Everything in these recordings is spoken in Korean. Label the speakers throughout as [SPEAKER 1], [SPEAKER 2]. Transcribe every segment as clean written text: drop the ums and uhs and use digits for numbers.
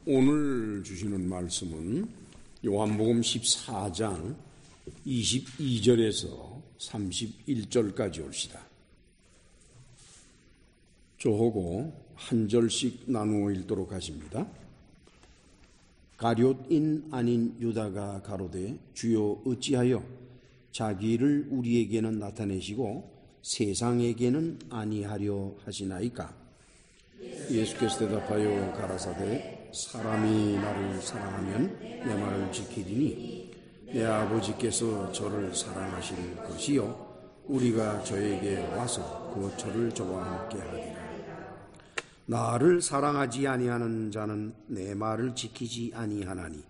[SPEAKER 1] 오늘 주시는 말씀은 요한복음 14장 22절에서 31절까지 옵시다. 저하고 한 절씩 나누어 읽도록 하십니다. 가룟인 아닌 유다가 가로되 주여 어찌하여 자기를 우리에게는 나타내시고 세상에게는 아니하려 하시나이까? 예수께서 대답하여 가라사대 사람이 나를 사랑하면 내 말을 지키리니 내 아버지께서 저를 사랑하실 것이요 우리가 저에게 와서 그 저를 저와 함께 하리라. 나를 사랑하지 아니하는 자는 내 말을 지키지 아니하나니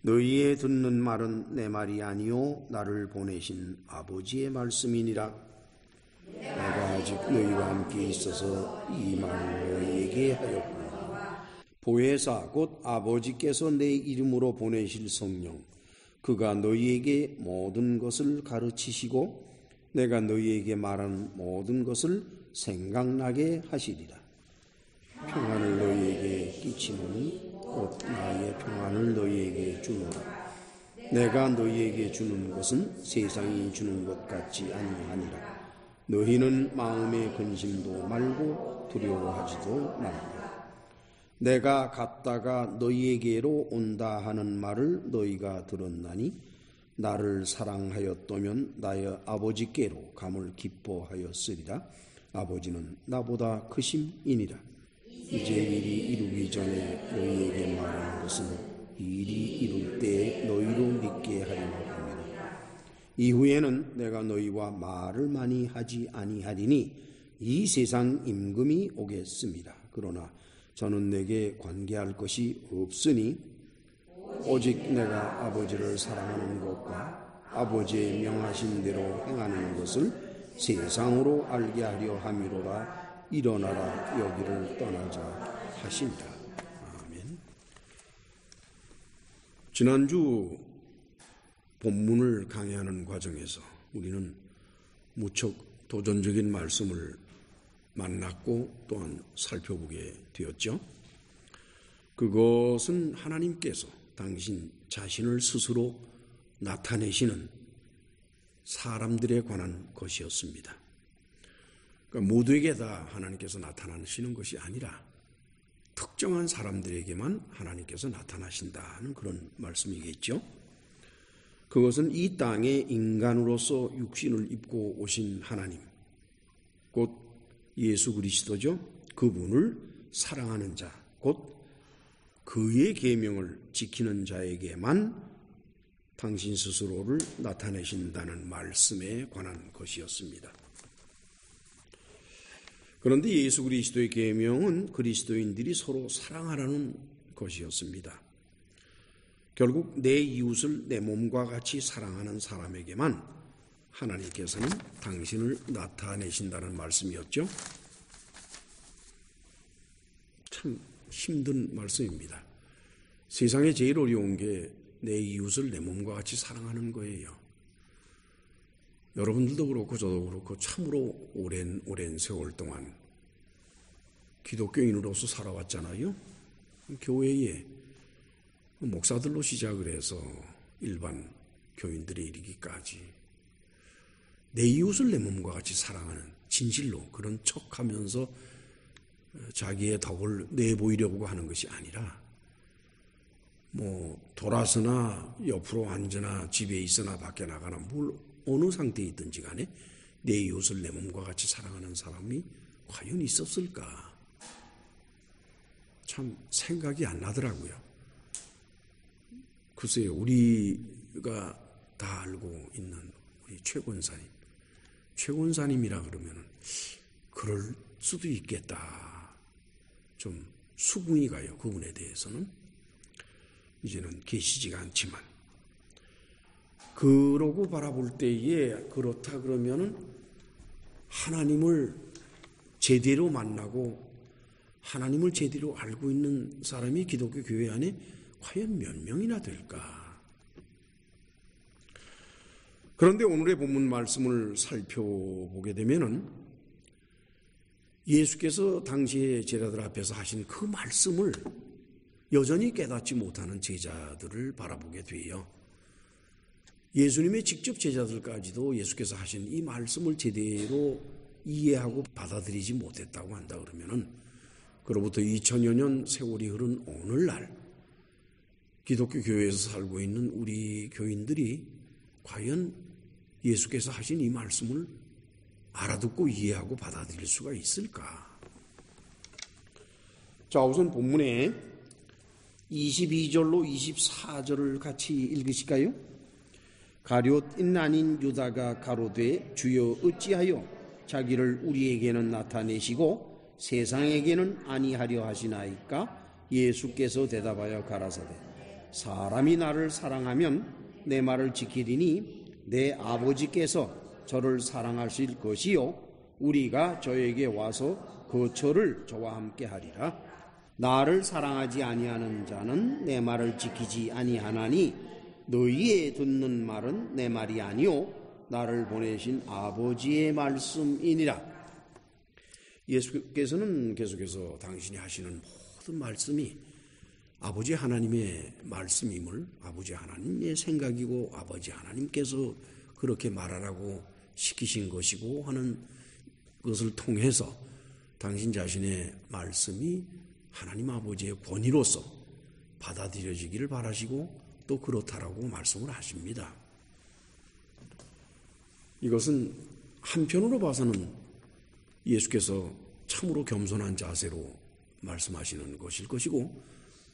[SPEAKER 1] 너희의 듣는 말은 내 말이 아니요 나를 보내신 아버지의 말씀이니라. 내가 아직 너희와 함께 있어서 이 말을 너희에게 하였구나. 보혜사 곧 아버지께서 내 이름으로 보내실 성령 그가 너희에게 모든 것을 가르치시고 내가 너희에게 말한 모든 것을 생각나게 하시리라. 평안을 너희에게 끼치노니 곧 나의 평안을 너희에게 주노라. 내가 너희에게 주는 것은 세상이 주는 것 같지 아니하니라. 너희는 마음의 근심도 말고 두려워하지도 말라. 내가 갔다가 너희에게로 온다 하는 말을 너희가 들었나니 나를 사랑하였다면 나의 아버지께로 감을 기뻐하였으리라. 아버지는 나보다 크심이니라. 이제 일이 이루기 전에 너희에게 말하는 것은 일이 이룰 때에 너희로 믿게 하려 함이라. 이후에는 내가 너희와 말을 많이 하지 아니하리니 이 세상 임금이 오겠습니다. 그러나 저는 내게 관계할 것이 없으니 오직 내가 아버지를 사랑하는 것과 아버지의 명하신 대로 행하는 것을 세상으로 알게 하려 함이로라. 일어나라 여기를 떠나자 하신다. 아멘. 지난주 본문을 강의하는 과정에서 우리는 무척 도전적인 말씀을 만났고 또한 살펴보게 되었죠. 그것은 하나님께서 당신 자신을 스스로 나타내시는 사람들에 관한 것이었습니다. 그러니까 모두에게 다 하나님께서 나타나시는 것이 아니라 특정한 사람들에게만 하나님께서 나타나신다는 그런 말씀이겠죠. 그것은 이 땅에 인간으로서 육신을 입고 오신 하나님, 곧 예수 그리스도죠. 그분을 사랑하는 자, 곧 그의 계명을 지키는 자에게만 당신 스스로를 나타내신다는 말씀에 관한 것이었습니다. 그런데 예수 그리스도의 계명은 그리스도인들이 서로 사랑하라는 것이었습니다. 결국 내 이웃을 내 몸과 같이 사랑하는 사람에게만 하나님께서는 당신을 나타내신다는 말씀이었죠. 참 힘든 말씀입니다. 세상에 제일 어려운 게 내 이웃을 내 몸과 같이 사랑하는 거예요. 여러분들도 그렇고 저도 그렇고 참으로 오랜 세월 동안 기독교인으로서 살아왔잖아요. 교회에 목사들로 시작을 해서 일반 교인들에 이르기까지 내 이웃을 내 몸과 같이 사랑하는 진실로 그런 척하면서 자기의 덕을 내보이려고 하는 것이 아니라 돌아서나 옆으로 앉으나 집에 있으나 밖에 나가나 어느 상태에 있든지 간에 내 이웃을 내 몸과 같이 사랑하는 사람이 과연 있었을까? 참 생각이 안 나더라고요. 글쎄요, 우리가 다 알고 있는 우리 최권사님이라 그러면 그럴 수도 있겠다. 좀 수긍이 가요. 그분에 대해서는. 이제는 계시지가 않지만. 그러고 바라볼 때에 그렇다 그러면은 하나님을 제대로 만나고 하나님을 제대로 알고 있는 사람이 기독교 교회 안에 과연 몇 명이나 될까? 그런데 오늘의 본문 말씀을 살펴보게 되면은 예수께서 당시의 제자들 앞에서 하신 그 말씀을 여전히 깨닫지 못하는 제자들을 바라보게 돼요. 예수님의 직접 제자들까지도 예수께서 하신 이 말씀을 제대로 이해하고 받아들이지 못했다고 한다 그러면은 그로부터 2000여 년 세월이 흐른 오늘날 기독교 교회에서 살고 있는 우리 교인들이 과연 예수께서 하신 이 말씀을 알아듣고 이해하고 받아들일 수가 있을까? 자, 우선 본문에 22절로 24절을 같이 읽으실까요? 가룟인 아닌 유다가 가로되 주여 어찌하여 자기를 우리에게는 나타내시고 세상에게는 아니하려 하시나이까? 예수께서 대답하여 가라사대 사람이 나를 사랑하면 내 말을 지키리니 내 아버지께서 저를 사랑하실 것이요 우리가 저에게 와서 거처를 저와 함께 하리라. 나를 사랑하지 아니하는 자는 내 말을 지키지 아니하나니 너희의 듣는 말은 내 말이 아니요 나를 보내신 아버지의 말씀이니라. 예수께서는 계속해서 당신이 하시는 모든 말씀이 아버지 하나님의 말씀임을 아버지 하나님의 생각이고 아버지 하나님께서 그렇게 말하라고 시키신 것이고 하는 것을 통해서 당신 자신의 말씀이 하나님 아버지의 권위로서 받아들여지기를 바라시고 또 그렇다라고 말씀을 하십니다. 이것은 한편으로 봐서는 예수께서 참으로 겸손한 자세로 말씀하시는 것일 것이고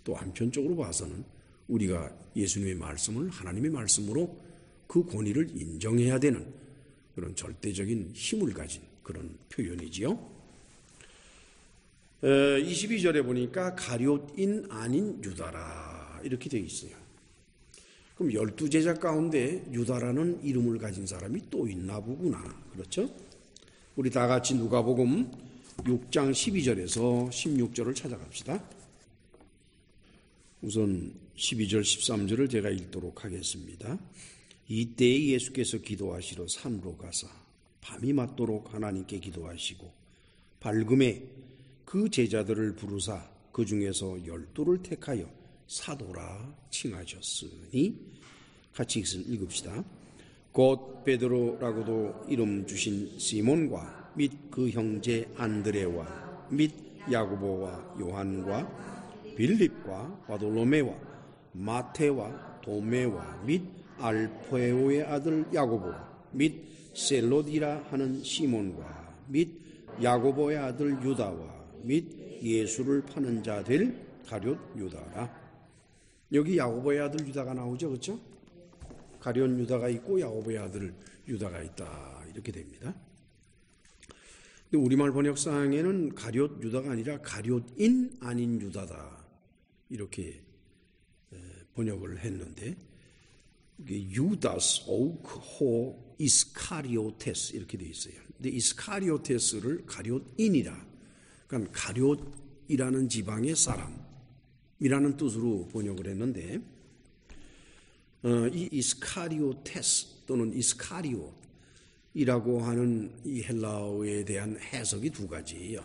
[SPEAKER 1] 또 한편적으로 봐서는 우리가 예수님의 말씀을 하나님의 말씀으로 그 권위를 인정해야 되는 그런 절대적인 힘을 가진 그런 표현이지요. 22절에 보니까 가룟인 아닌 유다라 이렇게 되어 있어요. 그럼 12제자 가운데 유다라는 이름을 가진 사람이 또 있나 보구나. 그렇죠? 우리 다 같이 누가복음 6장 12절에서 16절을 찾아갑시다. 우선 12절 13절을 제가 읽도록 하겠습니다. 이때에 예수께서 기도하시러 산으로 가사 밤이 맞도록 하나님께 기도하시고 밝음에 그 제자들을 부르사 그 중에서 12를 택하여 사도라 칭하셨으니 같이 읽읍시다. 곧 베드로라고도 이름 주신 시몬과 및 그 형제 안드레와 및 야고보와 요한과 빌립과 바돌로메와 마테와 도메와 및 알페오의 아들 야고보와 및 셀로디라 하는 시몬과 및 야고보의 아들 유다와 및 예수를 파는 자 될 가룟 유다라. 여기 야고보의 아들 유다가 나오죠, 그렇죠? 가룟 유다가 있고 야고보의 아들 유다가 있다 이렇게 됩니다. 근데 우리말 번역상에는 가룟 유다가 아니라 가룟인 아닌 유다다 이렇게 번역을 했는데 이게 유다스 오크호 이스카리오테스 이렇게 돼 있어요. 근데 이스카리오테스를 가룟인이라, 그러니까 가룟이라는 지방의 사람이라는 뜻으로 번역을 했는데 이 이스카리오테스 또는 이스카리오이라고 하는 이 헬라어에 대한 해석이 두 가지예요.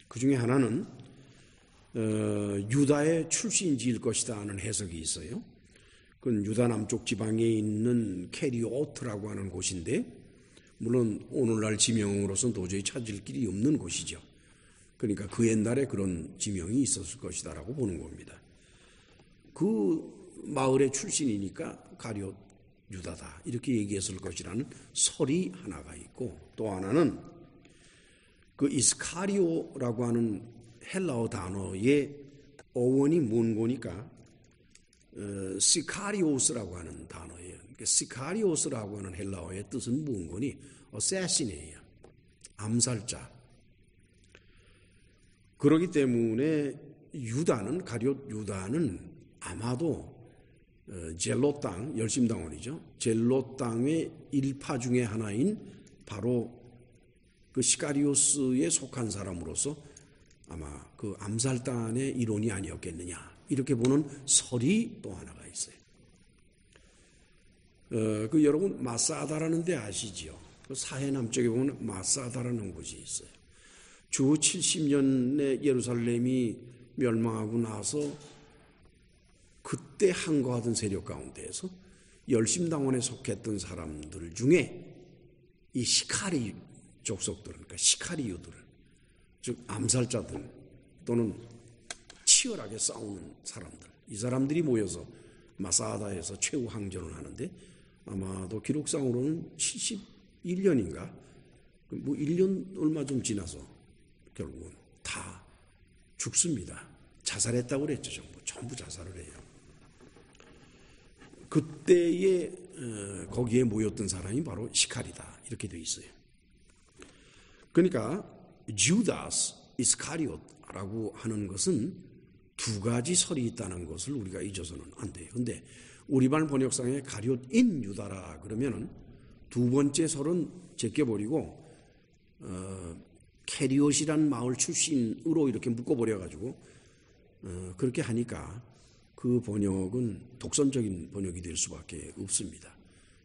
[SPEAKER 1] 그 중에 하나는 유다의 출신지일 것이다 하는 해석이 있어요. 그건 유다 남쪽 지방에 있는 캐리오트라고 하는 곳인데 물론 오늘날 지명으로서는 도저히 찾을 길이 없는 곳이죠. 그러니까 그 옛날에 그런 지명이 있었을 것이다라고 보는 겁니다. 그 마을의 출신이니까 가룟 유다다 이렇게 얘기했을 것이라는 설이 하나가 있고, 또 하나는 그 이스카리오라고 하는 헬라어 단어의 어원이 뭔 거니까 시카리오스라고 하는 단어예요. 그러니까 시카리오스라고 하는 헬라어의 뜻은 뭔 거니? 어세시네예요. 암살자. 그렇기 때문에 유다는, 가룟 유다는 아마도 젤롯 땅, 열심당원이죠. 젤롯 땅의 일파 중에 하나인 바로 그 시카리오스에 속한 사람으로서 아마 그 암살단의 일원이 아니었겠느냐, 이렇게 보는 설이 또 하나가 있어요. 그 여러분 마사다라는 데 아시지요? 그 사해 남쪽에 보면 마사다라는 곳이 있어요. 주 70년에 예루살렘이 멸망하고 나서 그때 항거하던 세력 가운데에서 열심당원에 속했던 사람들 중에 이 시카리 족속들, 그러니까 시카리유들, 즉 암살자들 또는 치열하게 싸우는 사람들, 이 사람들이 모여서 마사다에서 최후 항전을 하는데 아마도 기록상으로는 71년인가 뭐 1년 얼마 좀 지나서 결국은 다 죽습니다. 자살했다고 그랬죠. 전부 자살을 해요. 그때에 거기에 모였던 사람이 바로 시카리다 이렇게 돼 있어요. 그러니까 주다스 이스카리옷라고 하는 것은 두 가지 설이 있다는 것을 우리가 잊어서는 안 돼요. 근데 우리말 번역상에 가룟인 유다라 그러면은 두 번째 설은 제껴버리고 캐리옷이란 마을 출신으로 이렇게 묶어버려가지고 그렇게 하니까 그 번역은 독선적인 번역이 될 수밖에 없습니다.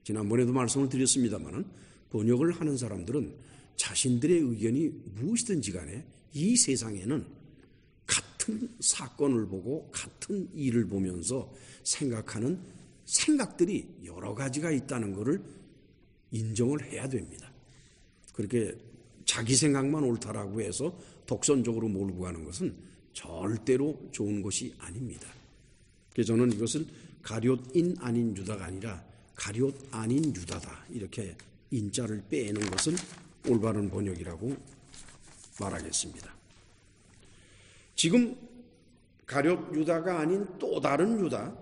[SPEAKER 1] 지난번에도 말씀을 드렸습니다만은 번역을 하는 사람들은 자신들의 의견이 무엇이든지 간에 이 세상에는 같은 사건을 보고 같은 일을 보면서 생각하는 생각들이 여러 가지가 있다는 것을 인정을 해야 됩니다. 그렇게 자기 생각만 옳다라고 해서 독선적으로 몰고 가는 것은 절대로 좋은 것이 아닙니다. 그래서 저는 이것을 가룟인 아닌 유다가 아니라 가룟 아닌 유다다 이렇게 인자를 빼는 것을 올바른 번역이라고 말하겠습니다. 지금 가룟 유다가 아닌 또 다른 유다,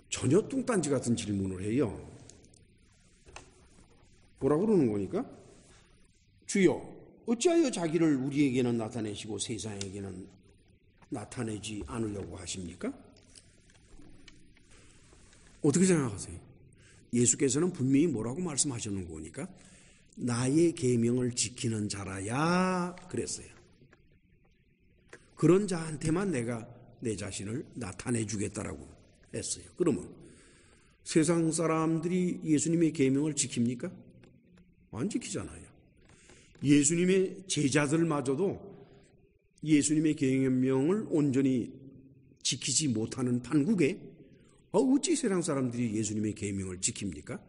[SPEAKER 1] 전혀 뚱딴지 같은 질문을 해요. 뭐라고 그러는 거니까? 주여, 어찌하여 자기를 우리에게는 나타내시고 세상에게는 나타내지 않으려고 하십니까? 어떻게 생각하세요? 예수께서는 분명히 뭐라고 말씀하셨는 거니까? 나의 계명을 지키는 자라야 그랬어요. 그런 자한테만 내가 내 자신을 나타내 주겠다라고 했어요. 그러면 세상 사람들이 예수님의 계명을 지킵니까? 안 지키잖아요. 예수님의 제자들마저도 예수님의 계명을 온전히 지키지 못하는 판국에 어찌 세상 사람들이 예수님의 계명을 지킵니까?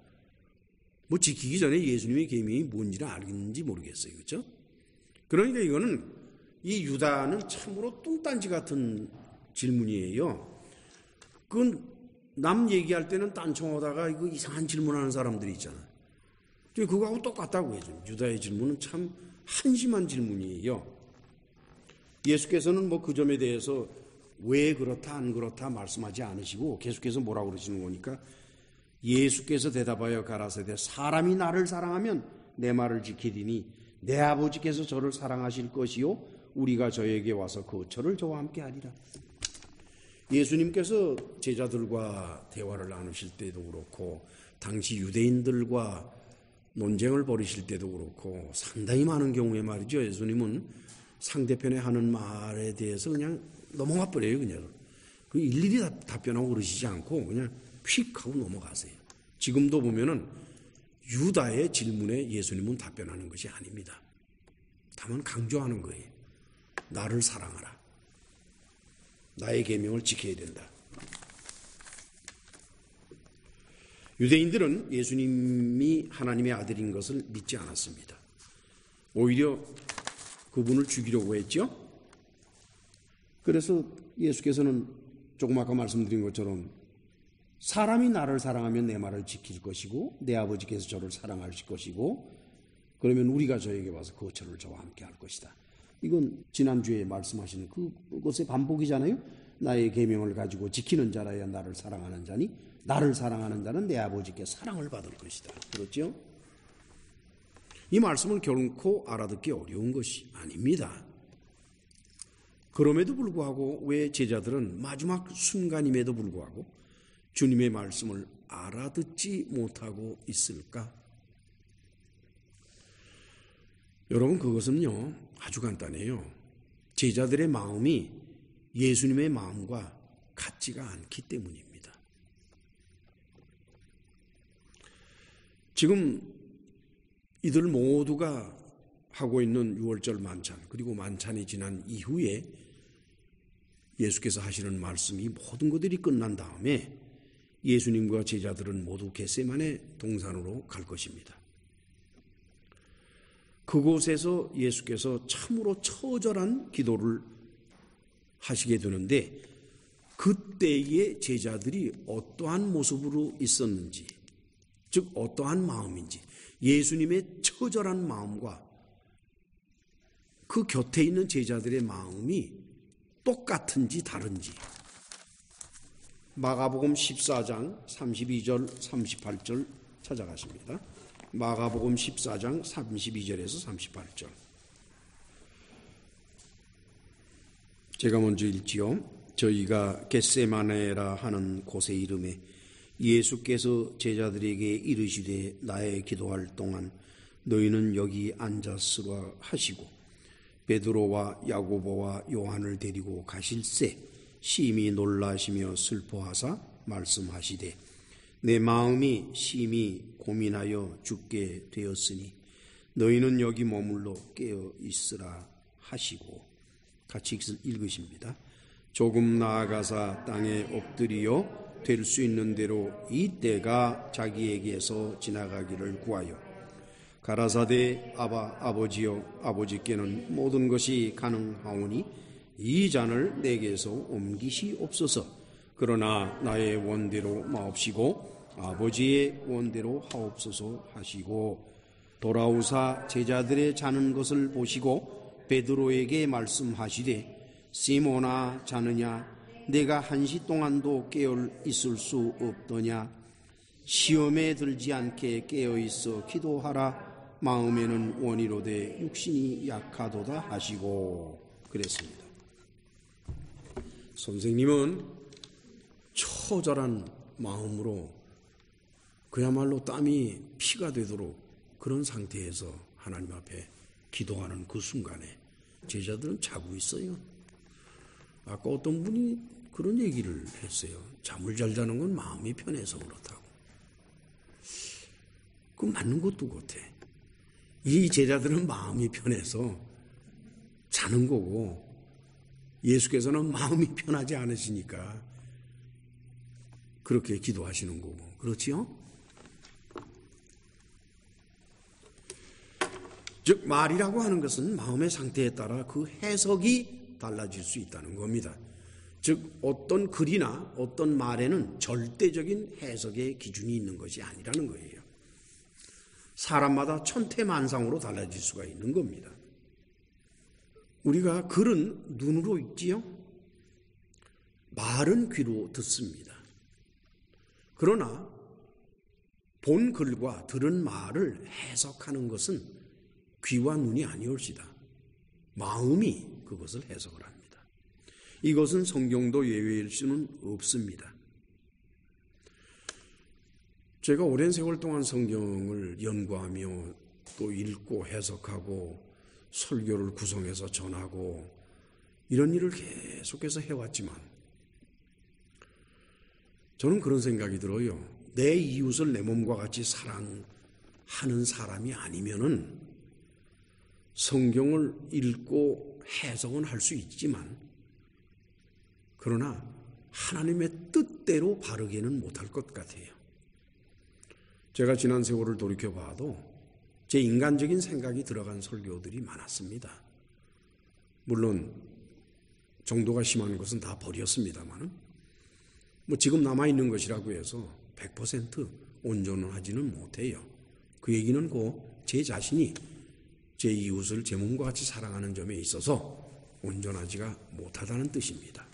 [SPEAKER 1] 뭐 지키기 전에 예수님의 계명이 뭔지를 알겠는지 모르겠어요. 그렇죠? 그러니까 이거는 이 유다는 참으로 뚱딴지 같은 질문이에요. 그건 남 얘기할 때는 딴청하다가 이거 이상한 질문하는 사람들이 있잖아요. 그거하고 똑같다고 해요. 유다의 질문은 참 한심한 질문이에요. 예수께서는 뭐 그 점에 대해서 왜 그렇다 안 그렇다 말씀하지 않으시고 계속해서 뭐라고 그러시는 거니까 예수께서 대답하여 가라사대 사람이 나를 사랑하면 내 말을 지키리니 내 아버지께서 저를 사랑하실 것이요 우리가 저에게 와서 거처를 저와 함께 하리라. 예수님께서 제자들과 대화를 나누실 때도 그렇고 당시 유대인들과 논쟁을 벌이실 때도 그렇고 상당히 많은 경우에 말이죠. 예수님은 상대편에 하는 말에 대해서 그냥 넘어가 버려요. 그냥 그 일일이 답변하고 그러시지 않고 그냥 휙 하고 넘어가세요. 지금도 보면은 유다의 질문에 예수님은 답변하는 것이 아닙니다. 다만 강조하는 거예요. 나를 사랑하라. 나의 계명을 지켜야 된다. 유대인들은 예수님이 하나님의 아들인 것을 믿지 않았습니다. 오히려 그분을 죽이려고 했죠. 그래서 예수께서는 조금 아까 말씀드린 것처럼 사람이 나를 사랑하면 내 말을 지킬 것이고 내 아버지께서 저를 사랑하실 것이고 그러면 우리가 저에게 와서 거처를 저와 함께 할 것이다. 이건 지난주에 말씀하신 그것의 반복이잖아요. 나의 계명을 가지고 지키는 자라야 나를 사랑하는 자니 나를 사랑하는 자는 내 아버지께 사랑을 받을 것이다. 그렇죠? 이 말씀은 결코 알아듣기 어려운 것이 아닙니다. 그럼에도 불구하고 왜 제자들은 마지막 순간임에도 불구하고 주님의 말씀을 알아듣지 못하고 있을까? 여러분, 그것은요 아주 간단해요. 제자들의 마음이 예수님의 마음과 같지가 않기 때문입니다. 지금 이들 모두가 하고 있는 유월절 만찬, 그리고 만찬이 지난 이후에 예수께서 하시는 말씀이 모든 것들이 끝난 다음에 예수님과 제자들은 모두 겟세마네 동산으로 갈 것입니다. 그곳에서 예수께서 참으로 처절한 기도를 하시게 되는데 그때의 제자들이 어떠한 모습으로 있었는지, 즉 어떠한 마음인지, 예수님의 처절한 마음과 그 곁에 있는 제자들의 마음이 똑같은지 다른지 마가복음 14장 32절 38절 찾아가십니다. 마가복음 14장 32절에서 38절. 제가 먼저 읽지요. 저희가 겟세마네라 하는 곳의 이름에 예수께서 제자들에게 이르시되 나의 기도할 동안 너희는 여기 앉았으라 하시고 베드로와 야고보와 요한을 데리고 가실새 심히 놀라시며 슬퍼하사 말씀하시되 내 마음이 심히 고민하여 죽게 되었으니 너희는 여기 머물러 깨어 있으라 하시고, 같이 읽으십니다. 조금 나아가사 땅에 엎드리어 될 수 있는 대로 이 때가 자기에게서 지나가기를 구하여 가라사대 아버지여 아버지께는 모든 것이 가능하오니 이 잔을 내게서 옮기시옵소서. 그러나 나의 원대로 마옵시고 아버지의 원대로 하옵소서 하시고 돌아오사 제자들의 자는 것을 보시고 베드로에게 말씀하시되 시몬아 자느냐 내가 1시 동안도 깨어 있을 수 없더냐 시험에 들지 않게 깨어 있어 기도하라 마음에는 원이로되 육신이 약하도다 하시고 그랬습니다. 선생님은 처절한 마음으로 그야말로 땀이 피가 되도록 그런 상태에서 하나님 앞에 기도하는 그 순간에 제자들은 자고 있어요. 아까 어떤 분이 그런 얘기를 했어요. 잠을 잘 자는 건 마음이 편해서 그렇다고. 그 맞는 것도 같아. 이 제자들은 마음이 편해서 자는 거고 예수께서는 마음이 편하지 않으시니까 그렇게 기도하시는 거고. 그렇지요? 즉 말이라고 하는 것은 마음의 상태에 따라 그 해석이 달라질 수 있다는 겁니다. 즉 어떤 글이나 어떤 말에는 절대적인 해석의 기준이 있는 것이 아니라는 거예요. 사람마다 천태만상으로 달라질 수가 있는 겁니다. 우리가 글은 눈으로 읽지요. 말은 귀로 듣습니다. 그러나 본 글과 들은 말을 해석하는 것은 귀와 눈이 아니올시다. 마음이 그것을 해석을 합니다. 이것은 성경도 예외일 수는 없습니다. 제가 오랜 세월 동안 성경을 연구하며 또 읽고 해석하고 설교를 구성해서 전하고 이런 일을 계속해서 해왔지만 저는 그런 생각이 들어요. 내 이웃을 내 몸과 같이 사랑하는 사람이 아니면은 성경을 읽고 해석은 할 수 있지만 그러나 하나님의 뜻대로 바르게는 못할 것 같아요. 제가 지난 세월을 돌이켜봐도 제 인간적인 생각이 들어간 설교들이 많았습니다. 물론 정도가 심한 것은 다 버렸습니다만 지금 남아있는 것이라고 해서 100% 온전하지는 못해요. 그 얘기는 제 자신이 제 이웃을 제 몸과 같이 사랑하는 점에 있어서 온전하지가 못하다는 뜻입니다.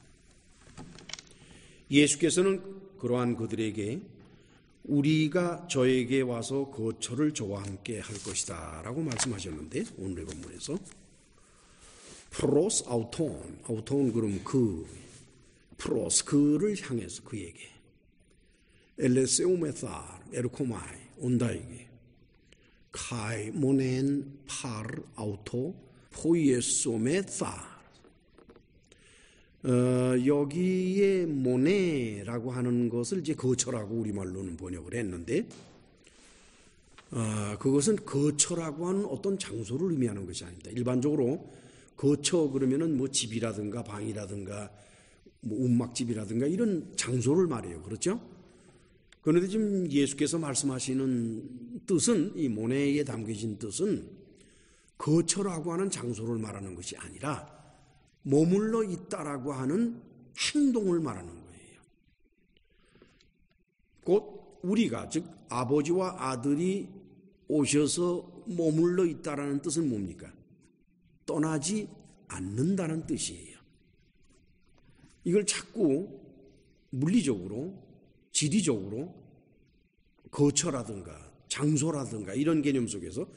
[SPEAKER 1] 예수께서는 그러한 그들에게 우리가 저에게 와서 거처를 저와 함께 할 것이다 라고 말씀하셨는데, 오늘의 본문에서 프로스 아우톤 그럼 프로스 그를 향해서 그에게 엘레세오메사 에르코마이 온다에게 카이 모넨 파르 아우토 포이에소메사 여기에 모네라고 하는 것을 이제 거처라고 우리말로는 번역을 했는데, 그것은 거처라고 하는 어떤 장소를 의미하는 것이 아닙니다. 일반적으로 거처 그러면은 집이라든가 방이라든가 움막집이라든가 이런 장소를 말해요. 그렇죠? 그런데 지금 예수께서 말씀하시는 뜻은, 이 모네에 담겨진 뜻은 거처라고 하는 장소를 말하는 것이 아니라 머물러 있다라고 하는 행동을 말하는 거예요. 곧 우리가, 즉 아버지와 아들이 오셔서 머물러 있다라는 뜻은 뭡니까? 떠나지 않는다는 뜻이에요. 이걸 자꾸 물리적으로, 지리적으로 거처라든가 장소라든가 이런 개념 속에서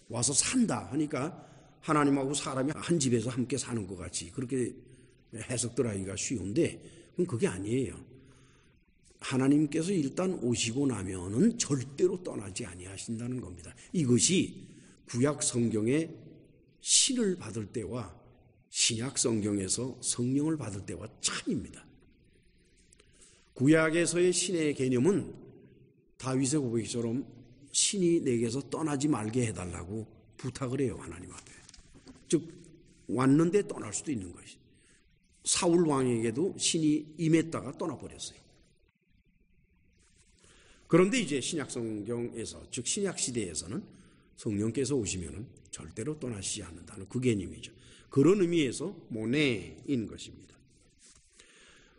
[SPEAKER 1] 와서 산다 하니까 하나님하고 사람이 한 집에서 함께 사는 것 같이 그렇게 해석들 하기가 쉬운데, 그건 그게 아니에요. 하나님께서 일단 오시고 나면은 절대로 떠나지 아니하신다는 겁니다. 이것이 구약 성경의 신을 받을 때와 신약 성경에서 성령을 받을 때와 차이입니다. 구약에서의 신의 개념은 다윗의 고백처럼 신이 내게서 떠나지 말게 해달라고 부탁을 해요, 하나님 앞에. 즉 왔는데 떠날 수도 있는 것이. 사울 왕에게도 신이 임했다가 떠나버렸어요. 그런데 이제 신약 성경에서, 즉 신약 시대에서는 성령께서 오시면은 절대로 떠나시지 않는다는 그 개념이죠. 그런 의미에서 모네인 것입니다.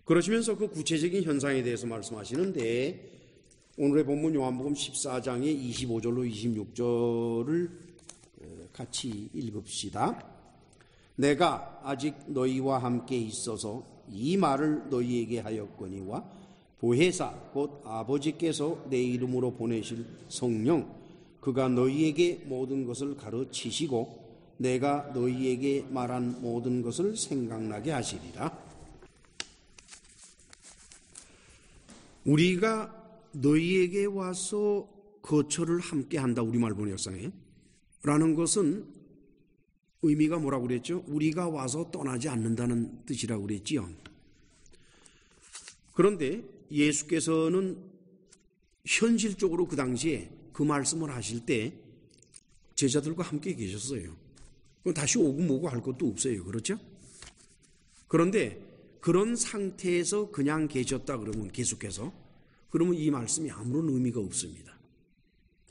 [SPEAKER 1] 그러시면서 그 구체적인 현상에 대해서 말씀하시는데, 오늘의 본문 요한복음 14장의 25절로 26절을 같이 읽읍시다. 내가 아직 너희와 함께 있어서 이 말을 너희에게 하였거니와 보혜사 곧 아버지께서 내 이름으로 보내실 성령 그가 너희에게 모든 것을 가르치시고 내가 너희에게 말한 모든 것을 생각나게 하시리라. 우리가 너희에게 와서 거처를 함께 한다, 우리말 번역상에 라는 것은 의미가 뭐라고 그랬죠? 우리가 와서 떠나지 않는다는 뜻이라고 그랬지요. 그런데 예수께서는 현실적으로 그 당시에 그 말씀을 하실 때 제자들과 함께 계셨어요. 다시 오고 뭐고 할 것도 없어요. 그렇죠? 그런데 그런 상태에서 그냥 계셨다 그러면, 계속해서 그러면 이 말씀이 아무런 의미가 없습니다.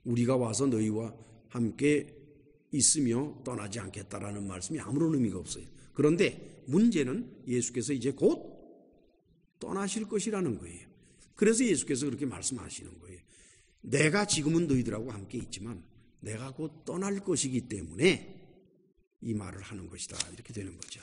[SPEAKER 1] 우리가 와서 너희와 함께 있으며 떠나지 않겠다라는 말씀이 아무런 의미가 없어요. 그런데 문제는 예수께서 이제 곧 떠나실 것이라는 거예요. 그래서 예수께서 그렇게 말씀하시는 거예요. 내가 지금은 너희들하고 함께 있지만 내가 곧 떠날 것이기 때문에 이 말을 하는 것이다, 이렇게 되는 거죠.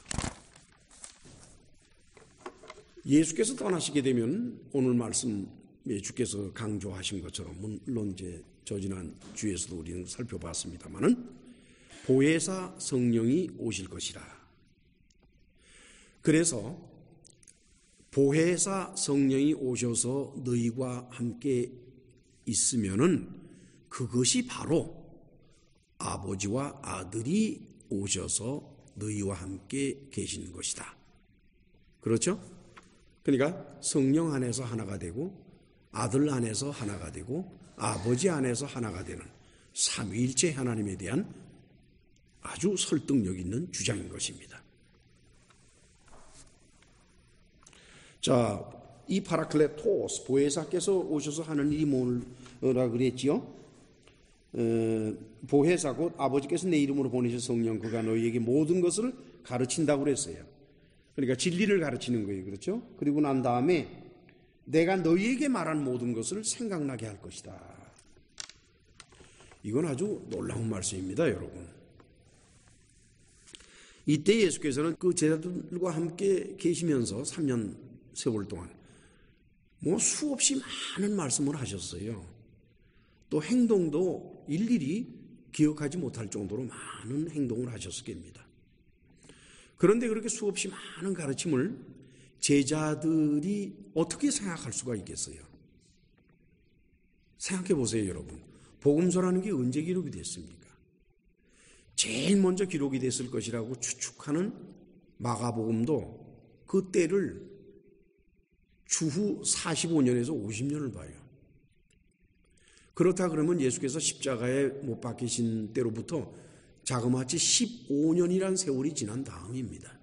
[SPEAKER 1] 예수께서 떠나시게 되면 오늘 말씀에 주께서 강조하신 것처럼, 물론 이제 저지난 주에서도 우리는 살펴봤습니다마는 보혜사 성령이 오실 것이라. 그래서 보혜사 성령이 오셔서 너희와 함께 있으면은 그것이 바로 아버지와 아들이 오셔서 너희와 함께 계신 것이다. 그렇죠? 그러니까 성령 안에서 하나가 되고 아들 안에서 하나가 되고 아버지 안에서 하나가 되는 삼위일체 하나님에 대한 아주 설득력 있는 주장인 것입니다. 자, 이 파라클레토스, 보혜사께서 오셔서 하는 일이 뭐라 그랬지요? 보혜사 곧 아버지께서 내 이름으로 보내신 성령 그가 너희에게 모든 것을 가르친다고 그랬어요. 그러니까 진리를 가르치는 거예요. 그렇죠? 그리고 난 다음에 내가 너희에게 말한 모든 것을 생각나게 할 것이다. 이건 아주 놀라운 말씀입니다, 여러분. 이때 예수께서는 그 제자들과 함께 계시면서 3년 세월 동안 수없이 많은 말씀을 하셨어요. 또 행동도 일일이 기억하지 못할 정도로 많은 행동을 하셨을 겁니다. 그런데 그렇게 수없이 많은 가르침을 제자들이 어떻게 생각할 수가 있겠어요? 생각해 보세요, 여러분. 복음서라는 게 언제 기록이 됐습니까? 제일 먼저 기록이 됐을 것이라고 추측하는 마가복음도 그 때를 주후 45년에서 50년을 봐요. 그렇다 그러면 예수께서 십자가에 못 박히신 때로부터 자그마치 15년이란 세월이 지난 다음입니다.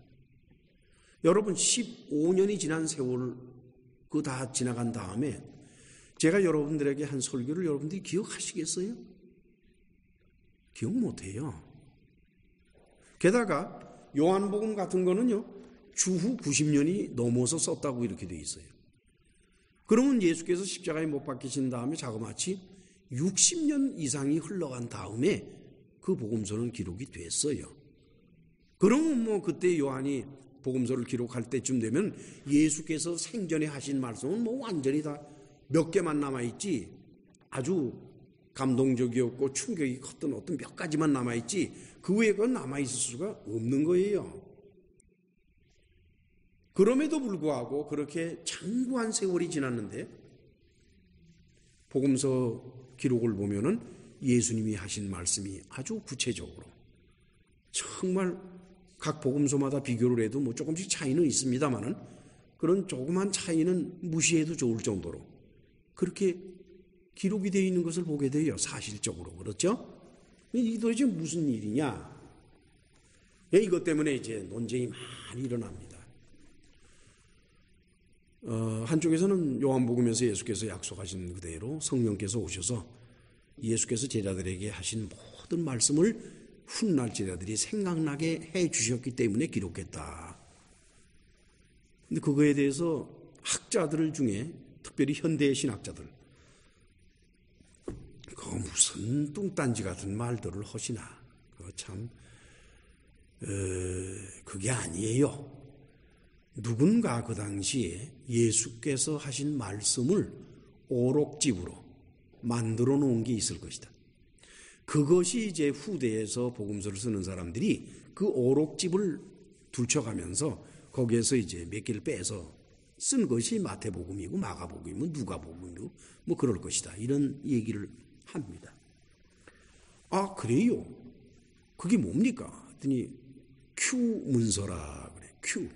[SPEAKER 1] 여러분 15년이 지난 세월 그 다 지나간 다음에 제가 여러분들에게 한 설교를 여러분들이 기억하시겠어요? 기억 못해요. 게다가 요한복음 같은 거는요 주후 90년이 넘어서 썼다고 이렇게 돼 있어요. 그러면 예수께서 십자가에 못 박히신 다음에 자그마치 60년 이상이 흘러간 다음에 그 복음서는 기록이 됐어요. 그러면 그때 요한이 복음서를 기록할 때쯤 되면 예수께서 생전에 하신 말씀은 완전히 다 몇 개만 남아있지, 아주 감동적이었고 충격이 컸던 어떤 몇 가지만 남아있지 그 외에 건 남아있을 수가 없는 거예요. 그럼에도 불구하고 그렇게 장구한 세월이 지났는데 복음서 기록을 보면은 예수님이 하신 말씀이 아주 구체적으로 정말 각 복음서마다 비교를 해도 조금씩 차이는 있습니다만은 그런 조그만 차이는 무시해도 좋을 정도로 그렇게 기록이 되어 있는 것을 보게 돼요. 사실적으로. 그렇죠? 이게 도대체 무슨 일이냐? 이것 때문에 이제 논쟁이 많이 일어납니다. 한쪽에서는 요한복음에서 예수께서 약속하신 그대로 성령께서 오셔서 예수께서 제자들에게 하신 모든 말씀을 훗날 제자들이 생각나게 해 주셨기 때문에 기록했다. 근데 그거에 대해서 학자들 중에 특별히 현대의 신학자들 그 무슨 뚱딴지 같은 말들을 하시나 참 그게 아니에요. 누군가 그 당시에 예수께서 하신 말씀을 오록집으로 만들어 놓은 게 있을 것이다. 그것이 이제 후대에서 복음서를 쓰는 사람들이 그 오록집을 둘쳐가면서 거기에서 이제 몇 개를 빼서 쓴 것이 마태복음이고 마가복음이고 누가복음이고 그럴 것이다. 이런 얘기를 합니다. 아, 그래요? 그게 뭡니까? 했더니 Q 문서라 그래. Q.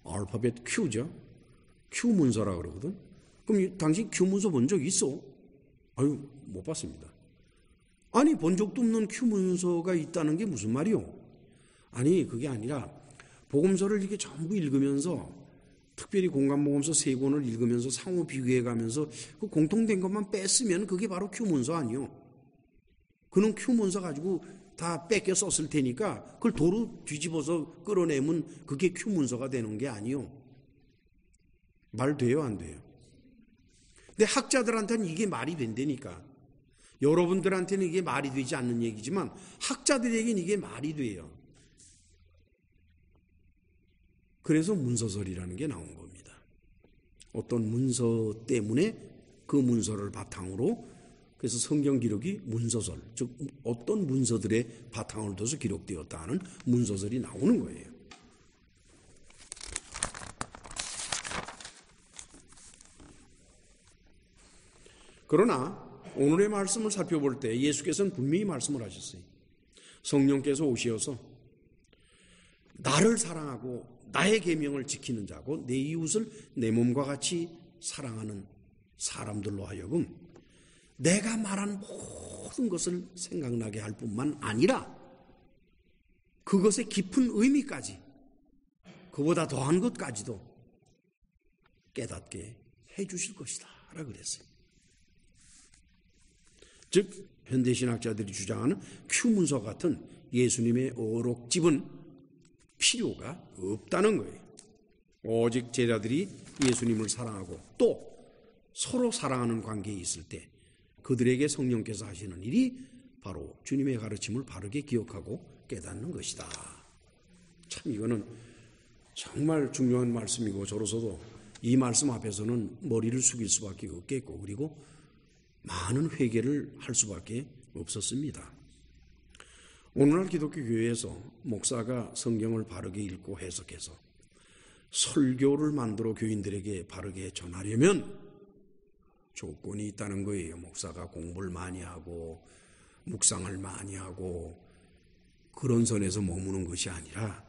[SPEAKER 1] 알파벳 Q죠. Q 문서라 그러거든. 그럼 당신 Q 문서 본 적 있어? 아유, 못 봤습니다. 아니, 본 적도 없는 Q 문서가 있다는 게 무슨 말이요? 아니, 그게 아니라 복음서를 이렇게 전부 읽으면서 특별히 공감복음서 3권을 읽으면서 상호 비교해가면서 그 공통된 것만 뺐으면 그게 바로 Q문서 아니요. 그는 Q문서 가지고 다 뺏겨 썼을 테니까 그걸 도로 뒤집어서 끌어내면 그게 Q문서가 되는 게 아니요. 말 돼요, 안 돼요? 근데 학자들한테는 이게 말이 된다니까. 여러분들한테는 이게 말이 되지 않는 얘기지만 학자들에게는 이게 말이 돼요. 그래서 문서설이라는 게 나온 겁니다. 어떤 문서 때문에 그 문서를 바탕으로 그래서 성경 기록이 문서설, 즉 어떤 문서들의 바탕을 둬서 기록되었다 하는 문서설이 나오는 거예요. 그러나 오늘의 말씀을 살펴볼 때 예수께서는 분명히 말씀을 하셨어요. 성령께서 오시어서 나를 사랑하고 나의 계명을 지키는 자고 내 이웃을 내 몸과 같이 사랑하는 사람들로 하여금 내가 말한 모든 것을 생각나게 할 뿐만 아니라 그것의 깊은 의미까지 그보다 더한 것까지도 깨닫게 해 주실 것이다 라고 그랬어요. 즉 현대신학자들이 주장하는 큐문서 같은 예수님의 어록집은 필요가 없다는 거예요. 오직 제자들이 예수님을 사랑하고 또 서로 사랑하는 관계에 있을 때 그들에게 성령께서 하시는 일이 바로 주님의 가르침을 바르게 기억하고 깨닫는 것이다. 참 이거는 정말 중요한 말씀이고 저로서도 이 말씀 앞에서는 머리를 숙일 수밖에 없겠고 그리고 많은 회개를 할 수밖에 없었습니다. 오늘날 기독교 교회에서 목사가 성경을 바르게 읽고 해석해서 설교를 만들어 교인들에게 바르게 전하려면 조건이 있다는 거예요. 목사가 공부를 많이 하고 묵상을 많이 하고 그런 선에서 머무는 것이 아니라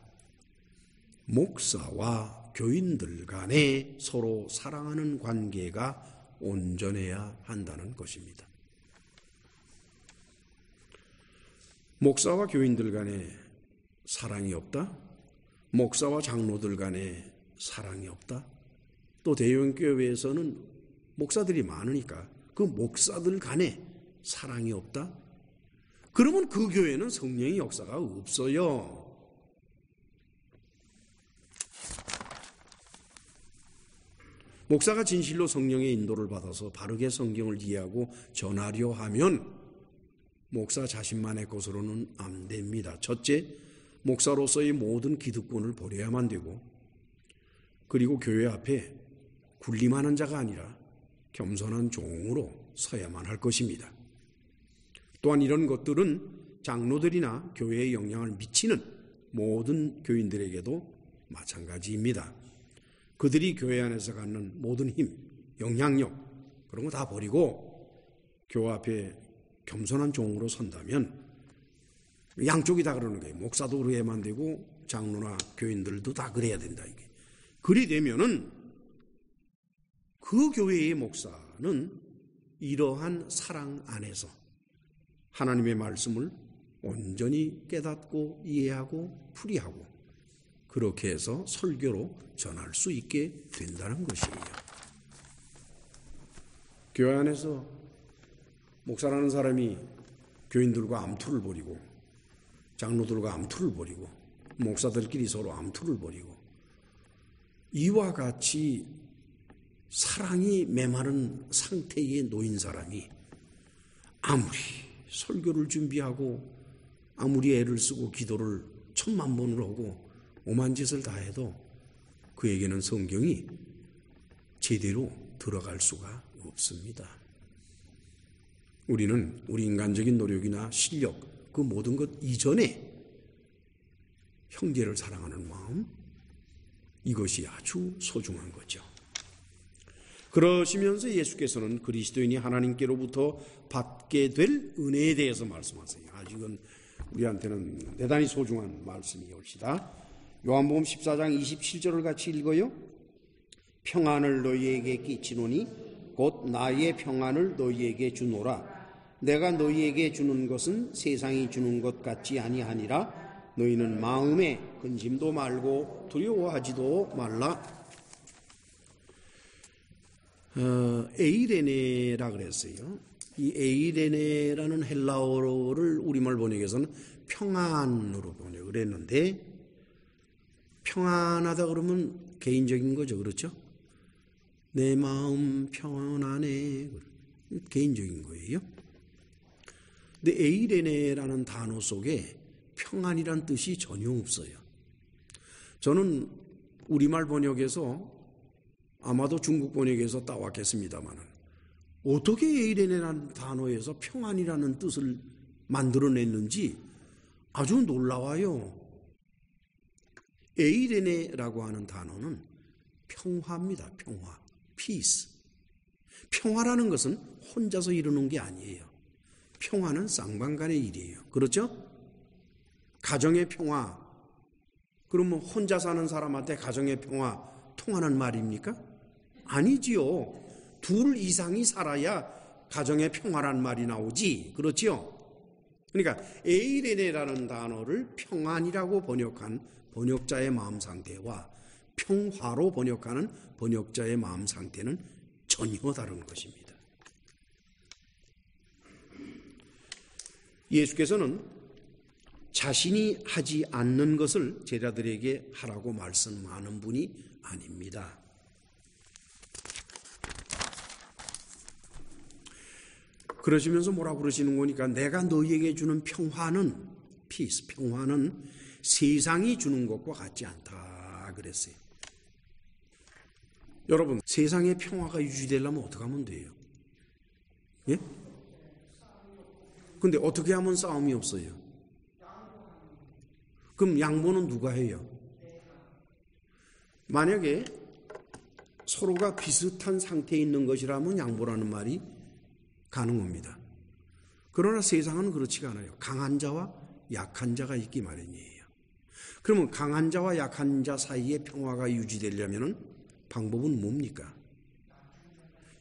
[SPEAKER 1] 목사와 교인들 간에 서로 사랑하는 관계가 온전해야 한다는 것입니다. 목사와 교인들 간에 사랑이 없다? 목사와 장로들 간에 사랑이 없다? 또 대형교회에서는 목사들이 많으니까 그 목사들 간에 사랑이 없다? 그러면 그 교회는 성령의 역사가 없어요. 목사가 진실로 성령의 인도를 받아서 바르게 성경을 이해하고 전하려 하면 목사 자신만의 것으로는 안 됩니다. 첫째, 목사로서의 모든 기득권을 버려야만 되고 그리고 교회 앞에 군림하는 자가 아니라 겸손한 종으로 서야만 할 것입니다. 또한 이런 것들은 장로들이나 교회에 영향을 미치는 모든 교인들에게도 마찬가지입니다. 그들이 교회 안에서 갖는 모든 힘, 영향력 그런 거 다 버리고 교회 앞에 겸손한 종으로 선다면 양쪽이 다 그러는 거예요. 목사도 그래야만 되고 장로나 교인들도 다 그래야 된다. 이게. 그리 되면은 그 교회의 목사는 이러한 사랑 안에서 하나님의 말씀을 온전히 깨닫고 이해하고 풀이하고 그렇게 해서 설교로 전할 수 있게 된다는 것이에요. 교회 안에서 목사라는 사람이 교인들과 암투를 벌이고 장로들과 암투를 벌이고 목사들끼리 서로 암투를 벌이고 이와 같이 사랑이 메마른 상태에 놓인 사람이 아무리 설교를 준비하고 아무리 애를 쓰고 기도를 1000만 번을 하고 오만 짓을 다 해도 그에게는 성경이 제대로 들어갈 수가 없습니다. 우리는 우리 인간적인 노력이나 실력 그 모든 것 이전에 형제를 사랑하는 마음 이것이 아주 소중한 거죠. 그러시면서 예수께서는 그리스도인이 하나님께로부터 받게 될 은혜에 대해서 말씀하세요. 아주 이건 우리한테는 대단히 소중한 말씀이옵시다. 요한복음 14장 27절을 같이 읽어요. 평안을 너희에게 끼치노니 곧 나의 평안을 너희에게 주노라. 내가 너희에게 주는 것은 세상이 주는 것 같지 아니하니라. 너희는 마음에 근심도 말고 두려워하지도 말라. 에이레네라 그랬어요. 이 에이레네라는 헬라어를 우리말 번역에서는 평안으로 번역을 했는데 평안하다 그러면 개인적인 거죠. 그렇죠? 내 마음 평안하네. 개인적인 거예요. 근데 에이레네라는 단어 속에 평안이란 뜻이 전혀 없어요. 저는 우리말 번역에서 아마도 중국 번역에서 따왔겠습니다만 어떻게 에이레네라는 단어에서 평안이라는 뜻을 만들어냈는지 아주 놀라워요. 에이레네라고 하는 단어는 평화입니다. 평화, peace. 평화라는 것은 혼자서 이루는 게 아니에요. 평화는 쌍방간의 일이에요. 그렇죠? 가정의 평화. 그러면 혼자 사는 사람한테 가정의 평화 통하는 말입니까? 아니지요. 둘 이상이 살아야 가정의 평화란 말이 나오지. 그렇지요? 그러니까 에이레네라는 단어를 평안이라고 번역한 번역자의 마음 상태와 평화로 번역하는 번역자의 마음 상태는 전혀 다른 것입니다. 예수께서는 자신이 하지 않는 것을 제자들에게 하라고 말씀하는 분이 아닙니다. 그러시면서 뭐라고 그러시는 거니까 내가 너희에게 주는 평화는 피스, 평화는 세상이 주는 것과 같지 않다 그랬어요. 여러분, 세상의 평화가 유지되려면 어떻게 하면 돼요? 예? 근데 어떻게 하면 싸움이 없어요? 그럼 양보는 누가 해요? 만약에 서로가 비슷한 상태에 있는 것이라면 양보라는 말이 가능합니다. 그러나 세상은 그렇지가 않아요. 강한 자와 약한 자가 있기 마련이에요. 그러면 강한 자와 약한 자 사이에 평화가 유지되려면 방법은 뭡니까?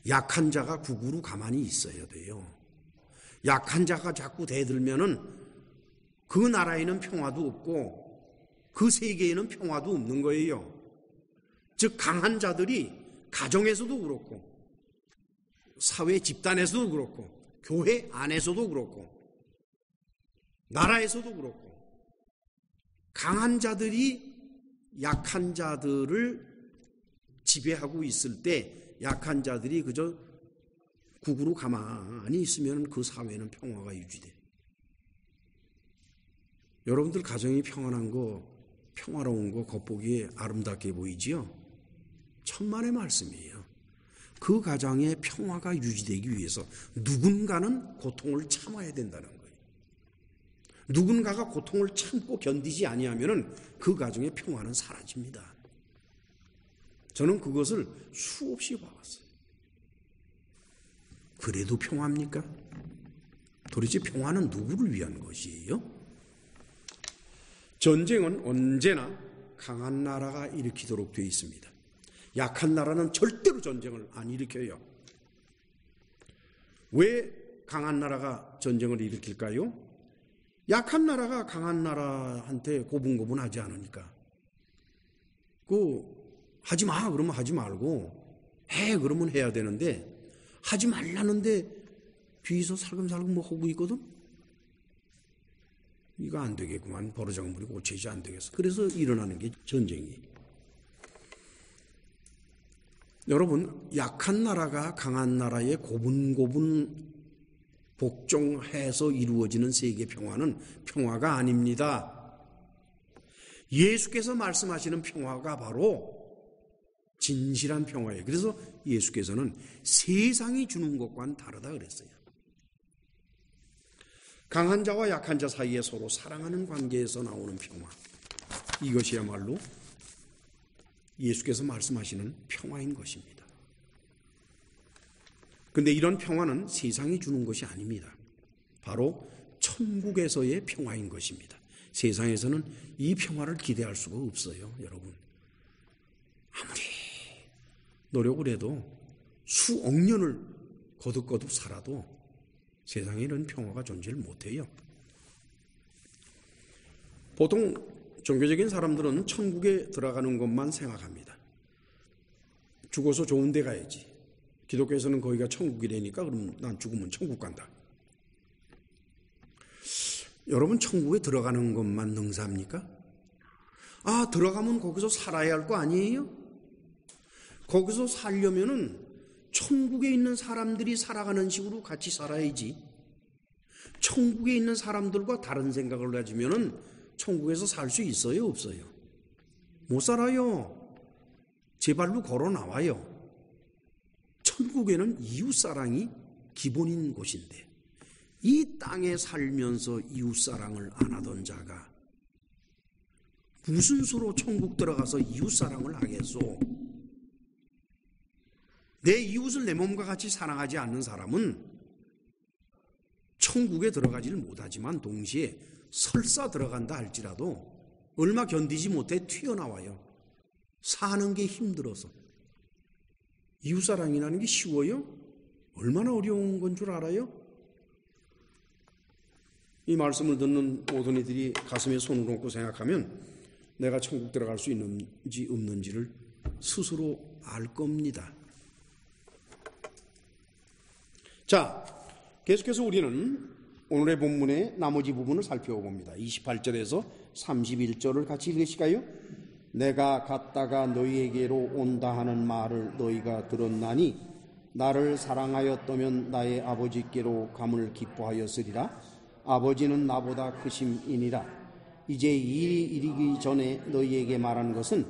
[SPEAKER 1] 약한 자가 국으로 가만히 있어야 돼요. 약한 자가 자꾸 대들면은 그 나라에는 평화도 없고 그 세계에는 평화도 없는 거예요. 즉 강한 자들이 가정에서도 그렇고 사회 집단에서도 그렇고 교회 안에서도 그렇고 나라에서도 그렇고 강한 자들이 약한 자들을 지배하고 있을 때 약한 자들이 그저 국으로 가만히 있으면 그 사회는 평화가 유지돼. 여러분들 가정이 평안한 거, 평화로운 거 겉보기에 아름답게 보이지요? 천만의 말씀이에요. 그 가정의 평화가 유지되기 위해서 누군가는 고통을 참아야 된다는 거예요. 누군가가 고통을 참고 견디지 아니하면은 그 가정의 평화는 사라집니다. 저는 그것을 수없이 봐왔어요. 그래도 평화입니까? 도대체 평화는 누구를 위한 것이에요? 전쟁은 언제나 강한 나라가 일으키도록 되어 있습니다. 약한 나라는 절대로 전쟁을 안 일으켜요. 왜 강한 나라가 전쟁을 일으킬까요? 약한 나라가 강한 나라한테 고분고분하지 않으니까. 하지 마 그러면 하지 말고 해 그러면 해야 되는데 하지 말라는데 뒤에서 살금살금 뭐 하고 있거든. 이거 안 되겠구만. 버르장물이 고치지 안 되겠어. 그래서 일어나는 게 전쟁이에요. 여러분, 약한 나라가 강한 나라에 고분고분 복종해서 이루어지는 세계 평화는 평화가 아닙니다. 예수께서 말씀하시는 평화가 바로 진실한 평화예요. 그래서 예수께서는 세상이 주는 것과는 다르다 그랬어요. 강한 자와 약한 자 사이에 서로 사랑하는 관계에서 나오는 평화. 이것이야말로 예수께서 말씀하시는 평화인 것입니다. 그런데 이런 평화는 세상이 주는 것이 아닙니다. 바로 천국에서의 평화인 것입니다. 세상에서는 이 평화를 기대할 수가 없어요, 여러분. 아무리 노력을 해도 수억 년을 거듭거듭 살아도 세상에 이런 평화가 존재를 못해요. 보통 종교적인 사람들은 천국에 들어가는 것만 생각합니다. 죽어서 좋은 데 가야지. 기독교에서는 거기가 천국이라니까 그럼 난 죽으면 천국 간다. 여러분 천국에 들어가는 것만 능사합니까? 들어가면 거기서 살아야 할 거 아니에요? 거기서 살려면은 천국에 있는 사람들이 살아가는 식으로 같이 살아야지. 천국에 있는 사람들과 다른 생각을 가지면은 천국에서 살 수 있어요, 없어요? 못 살아요. 제 발로 걸어 나와요. 천국에는 이웃사랑이 기본인 곳인데 이 땅에 살면서 이웃사랑을 안 하던 자가 무슨 수로 천국 들어가서 이웃사랑을 하겠소? 내 이웃을 내 몸과 같이 사랑하지 않는 사람은 천국에 들어가지를 못하지만 동시에 설사 들어간다 할지라도 얼마 견디지 못해 튀어나와요. 사는 게 힘들어서. 이웃사랑이라는 게 쉬워요? 얼마나 어려운 건 줄 알아요? 이 말씀을 듣는 모든 이들이 가슴에 손을 얹고 생각하면 내가 천국 들어갈 수 있는지 없는지를 스스로 알 겁니다. 자, 계속해서 우리는 오늘의 본문의 나머지 부분을 살펴봅니다. 28절에서 31절을 같이 읽으실까요? 내가 갔다가 너희에게로 온다 하는 말을 너희가 들었나니 나를 사랑하였다면 나의 아버지께로 감을 기뻐하였으리라. 아버지는 나보다 크심이니라. 이제 일이 이르기 전에 너희에게 말한 것은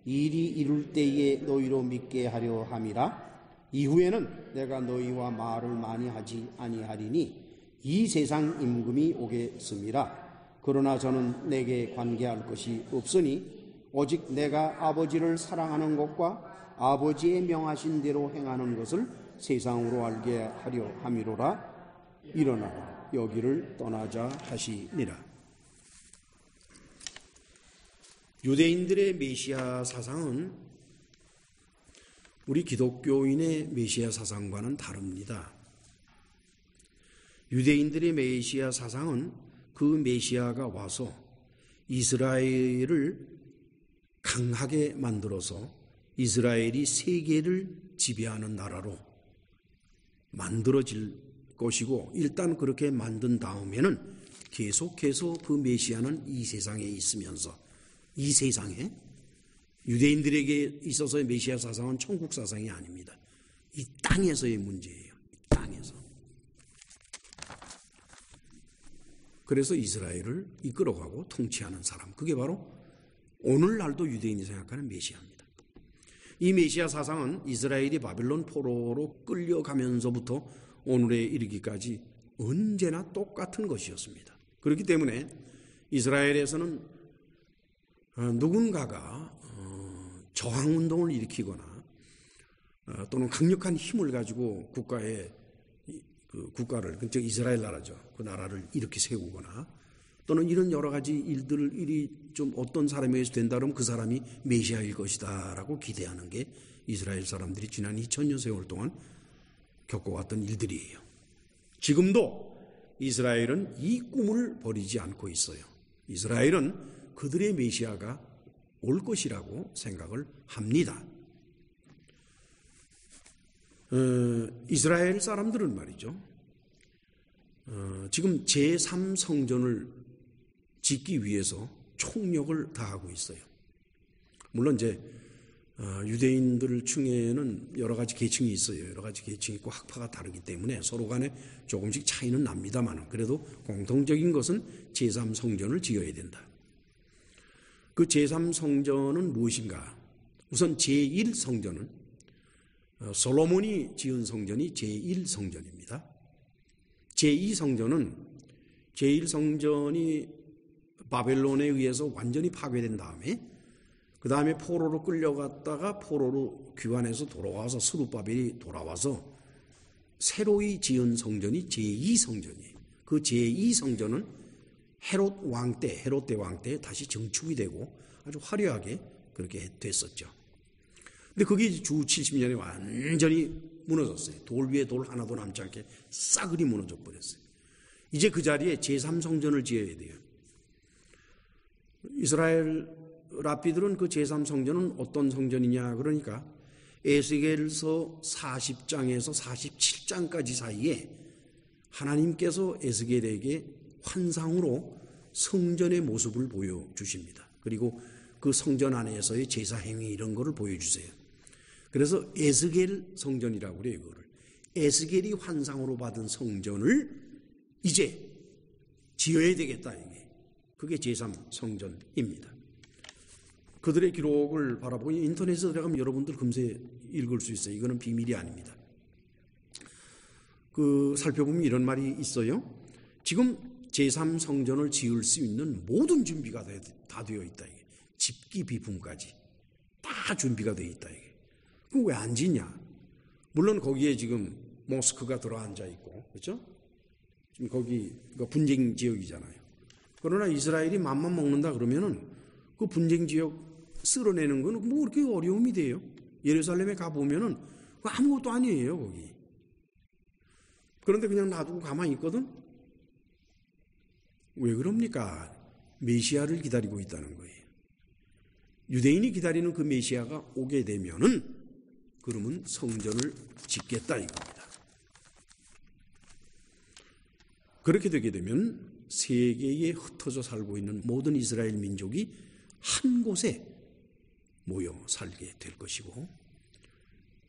[SPEAKER 1] 일이 이룰 때에 너희로 믿게 하려 함이라. 이후에는 내가 너희와 말을 많이 하지 아니하리니 이 세상 임금이 오겠음이라. 그러나 저는 내게 관계할 것이 없으니 오직 내가 아버지를 사랑하는 것과 아버지의 명하신 대로 행하는 것을 세상으로 알게 하려 함이로라. 일어나라 여기를 떠나자 하시니라. 유대인들의 메시아 사상은 우리 기독교인의 메시아 사상과는 다릅니다. 유대인들의 메시아 사상은 그 메시아가 와서 이스라엘을 강하게 만들어서 이스라엘이 세계를 지배하는 나라로 만들어질 것이고, 일단 그렇게 만든 다음에는 계속해서 그 메시아는 이 세상에 있으면서, 이 세상에 유대인들에게 있어서의 메시아 사상은 천국 사상이 아닙니다. 이 땅에서의 문제예요. 이 땅에서. 그래서 이스라엘을 이끌어가고 통치하는 사람, 그게 바로 오늘날도 유대인이 생각하는 메시아입니다. 이 메시아 사상은 이스라엘이 바벨론 포로로 끌려가면서부터 오늘에 이르기까지 언제나 똑같은 것이었습니다. 그렇기 때문에 이스라엘에서는 누군가가 저항운동을 일으키거나 또는 강력한 힘을 가지고 국가를, 즉 이스라엘 나라죠, 그 나라를 이렇게 세우거나 또는 이런 여러 가지 일이 좀 어떤 사람에 의해서 된다 그러면 그 사람이 메시아일 것이다 라고 기대하는 게 이스라엘 사람들이 지난 2000년 세월 동안 겪어왔던 일들이에요. 지금도 이스라엘은 이 꿈을 버리지 않고 있어요. 이스라엘은 그들의 메시아가 올 것이라고 생각을 합니다. 이스라엘 사람들은 말이죠, 지금 제3성전을 짓기 위해서 총력을 다하고 있어요. 물론 이제 유대인들 중에는 여러 가지 계층이 있어요. 여러 가지 계층이 있고 학파가 다르기 때문에 서로 간에 조금씩 차이는 납니다만, 그래도 공통적인 것은 제3성전을 지어야 된다. 그 제3성전은 무엇인가? 우선 제1성전은 솔로몬이 지은 성전이 제1성전입니다. 제2성전이 바벨론에 의해서 완전히 파괴된 다음에 그 다음에 포로로 끌려갔다가 포로로 귀환해서 돌아와서 스룹바벨이 돌아와서 새로이 지은 성전이 제2성전이에요. 그 제2성전은 헤롯 대왕 때 다시 증축이 되고 아주 화려하게 그렇게 됐었죠. 근데 그게 주 70년에 완전히 무너졌어요. 돌 위에 돌 하나도 남지 않게 싸그리 무너져 버렸어요. 이제 그 자리에 제3성전을 지어야 돼요. 이스라엘 랍비들은 그 제3성전은 어떤 성전이냐, 그러니까 에스겔서 40장에서 47장까지 사이에 하나님께서 에스겔에게 환상으로 성전의 모습을 보여주십니다. 그리고 그 성전 안에서의 제사 행위 이런 거를 보여주세요. 그래서 에스겔 성전이라고 그래요. 이거를 에스겔이 환상으로 받은 성전을 이제 지어야 되겠다, 이게. 그게 제3성전입니다. 그들의 기록을 바라보니 인터넷에 들어가면 여러분들 금세 읽을 수 있어요. 이거는 비밀이 아닙니다. 살펴보면 이런 말이 있어요. 지금 제3성전을 지을 수 있는 모든 준비가 다 되어 있다, 이게. 집기 비품까지 다 준비가 되어 있다, 이게. 그럼 왜 안 짓냐? 물론 거기에 지금 모스크가 들어앉아 있고, 그렇죠? 지금 거기가 분쟁 지역이잖아요. 그러나 이스라엘이 맘만 먹는다 그러면은 그 분쟁 지역 쓸어내는 건 뭐 그렇게 어려움이 돼요. 예루살렘에 가보면은 아무것도 아니에요, 거기. 그런데 그냥 놔두고 가만히 있거든? 왜 그럽니까? 메시아를 기다리고 있다는 거예요. 유대인이 기다리는 그 메시아가 오게 되면은 그러면 성전을 짓겠다 이겁니다. 그렇게 되게 되면 세계에 흩어져 살고 있는 모든 이스라엘 민족이 한 곳에 모여 살게 될 것이고,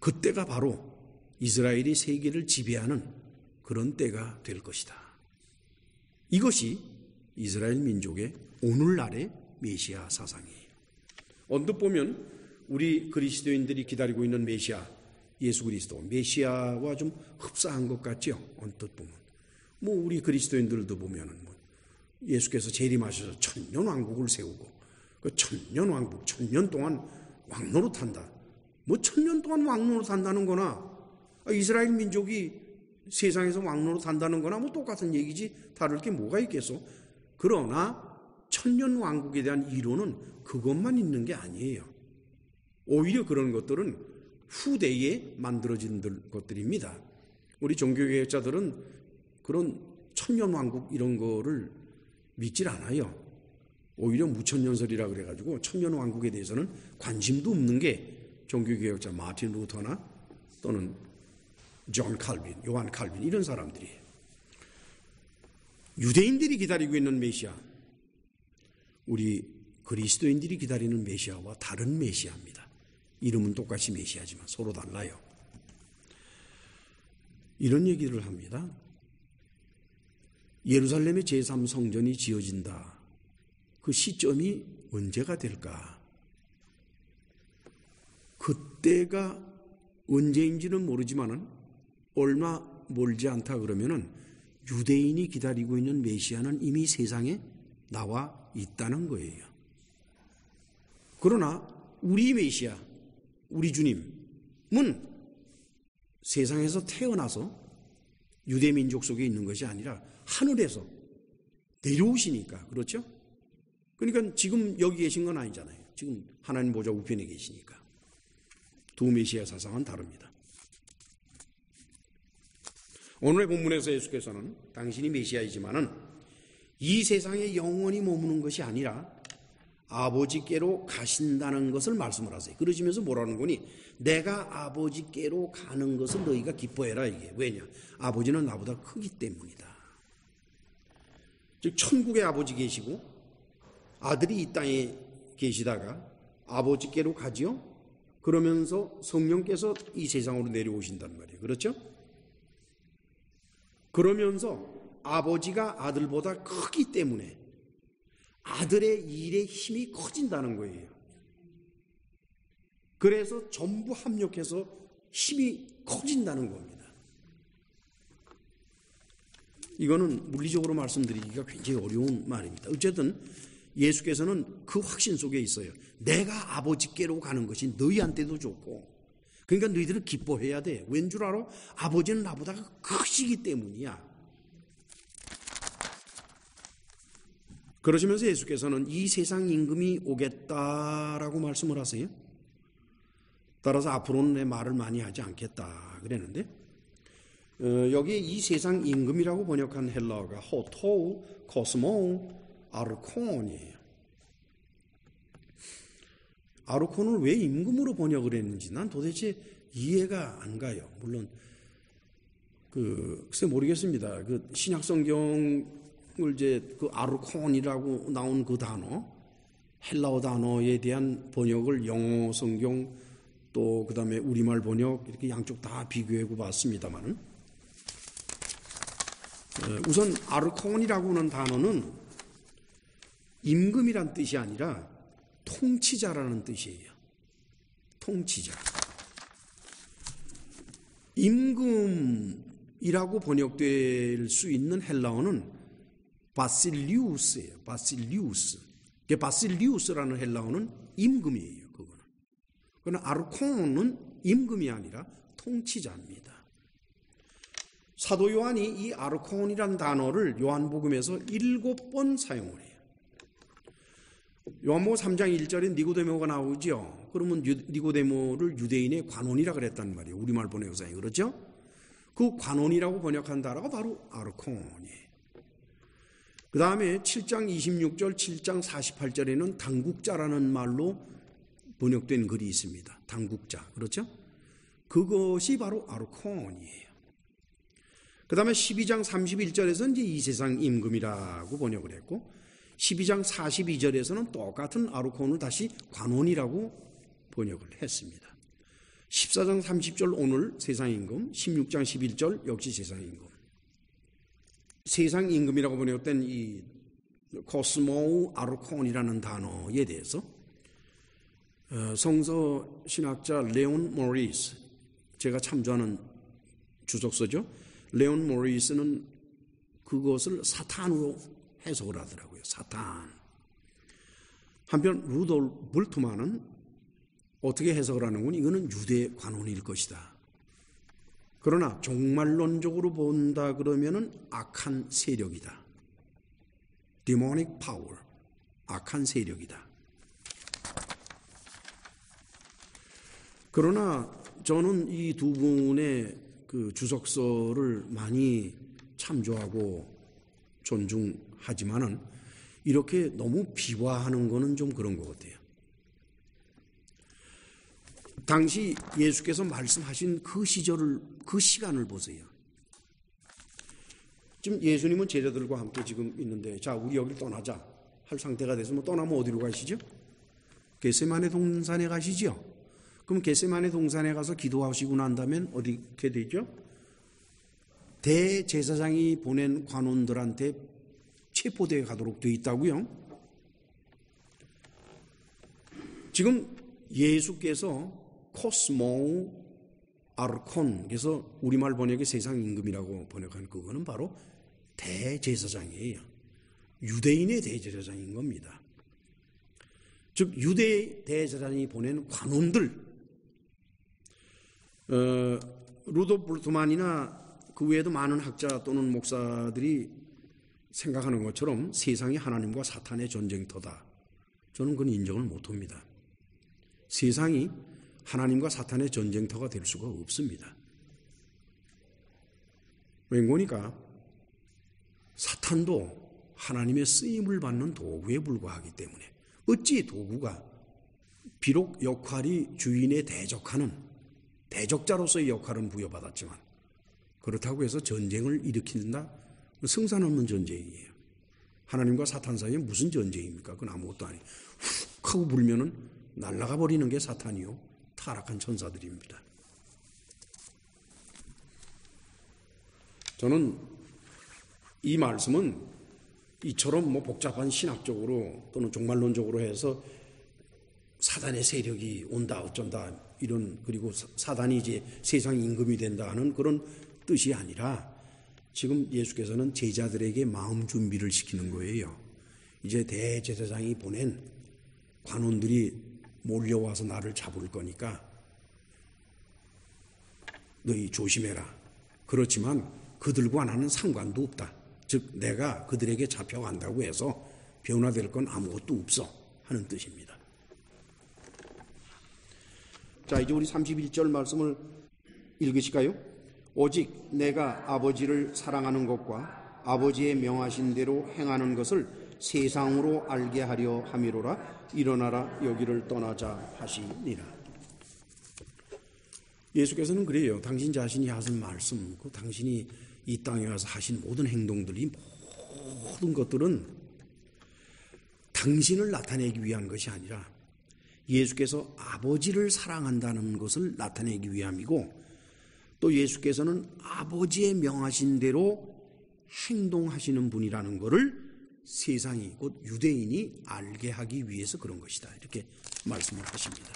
[SPEAKER 1] 그때가 바로 이스라엘이 세계를 지배하는 그런 때가 될 것이다. 이것이 이스라엘 민족의 오늘날의 메시아 사상이에요. 언뜻 보면 우리 그리스도인들이 기다리고 있는 메시아, 예수 그리스도, 메시아와 좀 흡사한 것 같죠? 언뜻 보면. 우리 그리스도인들도 보면은 예수께서 재림하셔서 천년 왕국을 세우고, 그 천년 왕국, 천년 동안 왕노릇한다. 천년 동안 왕노릇한다는 거나, 이스라엘 민족이 세상에서 왕노릇한다는 거나 똑같은 얘기지 다를 게 뭐가 있겠어? 그러나 천년 왕국에 대한 이론은 그것만 있는 게 아니에요. 오히려 그런 것들은 후대에 만들어진 것들입니다. 우리 종교개혁자들은 그런 천년 왕국 이런 거를 믿질 않아요. 오히려 무천년설이라 그래가지고 천년 왕국에 대해서는 관심도 없는 게 종교개혁자 마틴 루터나 또는 존 칼빈, 요한 칼빈 이런 사람들이에요. 유대인들이 기다리고 있는 메시아, 우리 그리스도인들이 기다리는 메시아와 다른 메시아입니다. 이름은 똑같이 메시아지만 서로 달라요. 이런 얘기를 합니다. 예루살렘의 제3성전이 지어진다. 그 시점이 언제가 될까? 그때가 언제인지는 모르지만은 얼마 멀지 않다 그러면은 유대인이 기다리고 있는 메시아는 이미 세상에 나와 있다는 거예요. 그러나 우리 메시아, 우리 주님은 세상에서 태어나서 유대민족 속에 있는 것이 아니라 하늘에서 내려오시니까, 그렇죠? 그러니까 지금 여기 계신 건 아니잖아요. 지금 하나님 보좌 우편에 계시니까. 두 메시아 사상은 다릅니다. 오늘의 본문에서 예수께서는 당신이 메시아이지만은 이 세상에 영원히 머무는 것이 아니라 아버지께로 가신다는 것을 말씀을 하세요. 그러시면서 뭐라는 거니? 내가 아버지께로 가는 것을 너희가 기뻐해라, 이게. 왜냐? 아버지는 나보다 크기 때문이다. 즉 천국에 아버지 계시고 아들이 이 땅에 계시다가 아버지께로 가지요? 그러면서 성령께서 이 세상으로 내려오신단 말이에요. 그렇죠? 그러면서 아버지가 아들보다 크기 때문에 아들의 일의 힘이 커진다는 거예요. 그래서 전부 합력해서 힘이 커진다는 겁니다. 이거는 물리적으로 말씀드리기가 굉장히 어려운 말입니다. 어쨌든 예수께서는 그 확신 속에 있어요. 내가 아버지께로 가는 것이 너희한테도 좋고, 그러니까 너희들은 기뻐해야 돼. 왠 줄 알아? 아버지는 나보다 크시기 때문이야. 그러시면서 예수께서는 이 세상 임금이 오겠다라고 말씀을 하세요. 따라서 앞으로는 내 말을 많이 하지 않겠다 그랬는데, 여기에 이 세상 임금이라고 번역한 헬라어가 호토, 코스모, 아르콘이에요. 아르콘을 왜 임금으로 번역을 했는지 난 도대체 이해가 안 가요. 물론 글쎄 모르겠습니다. 그 신약 성경을 이제 그 아르콘이라고 나온 그 단어, 헬라어 단어에 대한 번역을 영어 성경 또 그다음에 우리말 번역 이렇게 양쪽 다 비교해 봤습니다만은, 우선 아르콘이라고 하는 단어는 임금이란 뜻이 아니라 통치자라는 뜻이에요. 통치자. 임금이라고 번역될 수 있는 헬라어는 바실리우스예요. 바실리우스. 바실리우스라는 헬라어는 임금이에요. 그거는. 그러나 아르콘은 임금이 아니라 통치자입니다. 사도 요한이 이 아르콘이라는 단어를 요한복음에서 7번 사용을 해요. 요한복음 3장 1절에 니고데모가 나오죠. 그러면 니고데모를 유대인의 관원이라 그랬단 말이에요. 우리말 번역상에. 그렇죠? 그 관원이라고 번역한 단어가 바로 아르콘이에요. 그 다음에 7장 26절, 7장 48절에는 당국자라는 말로 번역된 글이 있습니다. 당국자. 그렇죠? 그것이 바로 아르콘이에요. 그 다음에 12장 31절에서는 이제 이 세상 임금이라고 번역을 했고 12장 42절에서는 똑같은 아르콘을 다시 관원이라고 번역을 했습니다. 14장 30절 오늘 세상 임금, 16장 11절 역시 세상 임금. 세상 임금이라고 번역된 이 코스모 아르콘이라는 단어에 대해서 성서 신학자 레온 모리스, 제가 참조하는 주석서죠. 레온 모리스는 그것을 사탄으로 해석을 하더라고요. 사탄. 한편 루돌프 볼트만은 어떻게 해석을 하는군? 이거는 유대 관원일 것이다. 그러나 종말론적으로 본다 그러면은 악한 세력이다. demonic power, 악한 세력이다. 그러나 저는 이 두 분의 그 주석서를 많이 참조하고 존중하지만은 이렇게 너무 비화하는 거는 좀 그런 것 같아요. 당시 예수께서 말씀하신 그 시절을, 그 시간을 보세요. 지금 예수님은 제자들과 함께 지금 있는데, 자, 우리 여기를 떠나자 할 상태가 돼서 뭐 떠나면 어디로 가시죠? 겟세마네 동산에 가시죠? 그럼 겟세마네 동산에 가서 기도하시고 난 다음엔 어디게 되죠? 대제사장이 보낸 관원들한테 체포되어 가도록 되어 있다고요. 지금 예수께서 코스모 아르콘, 그래서 우리말 번역에 세상 임금이라고 번역한 그거는 바로 대제사장이에요. 유대인의 대제사장인 겁니다. 즉 유대 대제사장이 보낸 관원들, 루돌프 볼트만이나 그 외에도 많은 학자 또는 목사들이 생각하는 것처럼 세상이 하나님과 사탄의 전쟁터다. 저는 그건 인정을 못합니다. 세상이 하나님과 사탄의 전쟁터가 될 수가 없습니다. 왠고니까 사탄도 하나님의 쓰임을 받는 도구에 불과하기 때문에, 어찌 도구가 비록 역할이 주인에 대적하는 대적자로서의 역할은 부여받았지만 그렇다고 해서 전쟁을 일으킨다? 승산 없는 전쟁이에요. 하나님과 사탄 사이에 무슨 전쟁입니까? 그건 아무것도 아니에요. 훅 하고 불면은 날아가 버리는 게 사탄이요, 타락한 천사들입니다. 저는 이 말씀은 이처럼 뭐 복잡한 신학적으로 또는 종말론적으로 해서 사단의 세력이 온다 어쩐다 이런, 그리고 사단이 이제 세상 임금이 된다 하는 그런 뜻이 아니라 지금 예수께서는 제자들에게 마음 준비를 시키는 거예요. 이제 대제사장이 보낸 관원들이 몰려와서 나를 잡을 거니까 너희 조심해라. 그렇지만 그들과 나는 상관도 없다. 즉 내가 그들에게 잡혀간다고 해서 변화될 건 아무것도 없어 하는 뜻입니다. 자, 이제 우리 31절 말씀을 읽으실까요? 오직 내가 아버지를 사랑하는 것과 아버지의 명하신 대로 행하는 것을 세상으로 알게 하려 함이로라. 일어나라, 여기를 떠나자 하시니라. 예수께서는 그래요. 당신 자신이 하신 말씀, 그 당신이 이 땅에 와서 하신 모든 행동들이, 모든 것들은 당신을 나타내기 위한 것이 아니라 예수께서 아버지를 사랑한다는 것을 나타내기 위함이고, 또 예수께서는 아버지의 명하신 대로 행동하시는 분이라는 것을 세상이, 곧 유대인이 알게 하기 위해서 그런 것이다. 이렇게 말씀을 하십니다.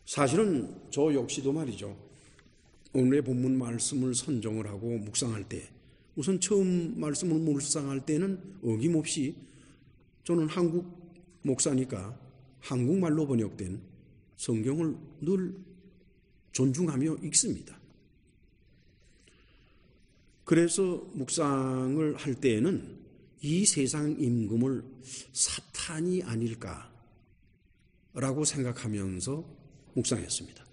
[SPEAKER 1] 사실은 저 역시도 말이죠. 오늘의 본문 말씀을 선정을 하고 묵상할 때, 우선 처음 말씀을 묵상할 때는 어김없이 저는 한국 목사니까 한국말로 번역된 성경을 늘 존중하며 읽습니다. 그래서 묵상을 할 때에는 이 세상 임금을 사탄이 아닐까라고 생각하면서 묵상했습니다.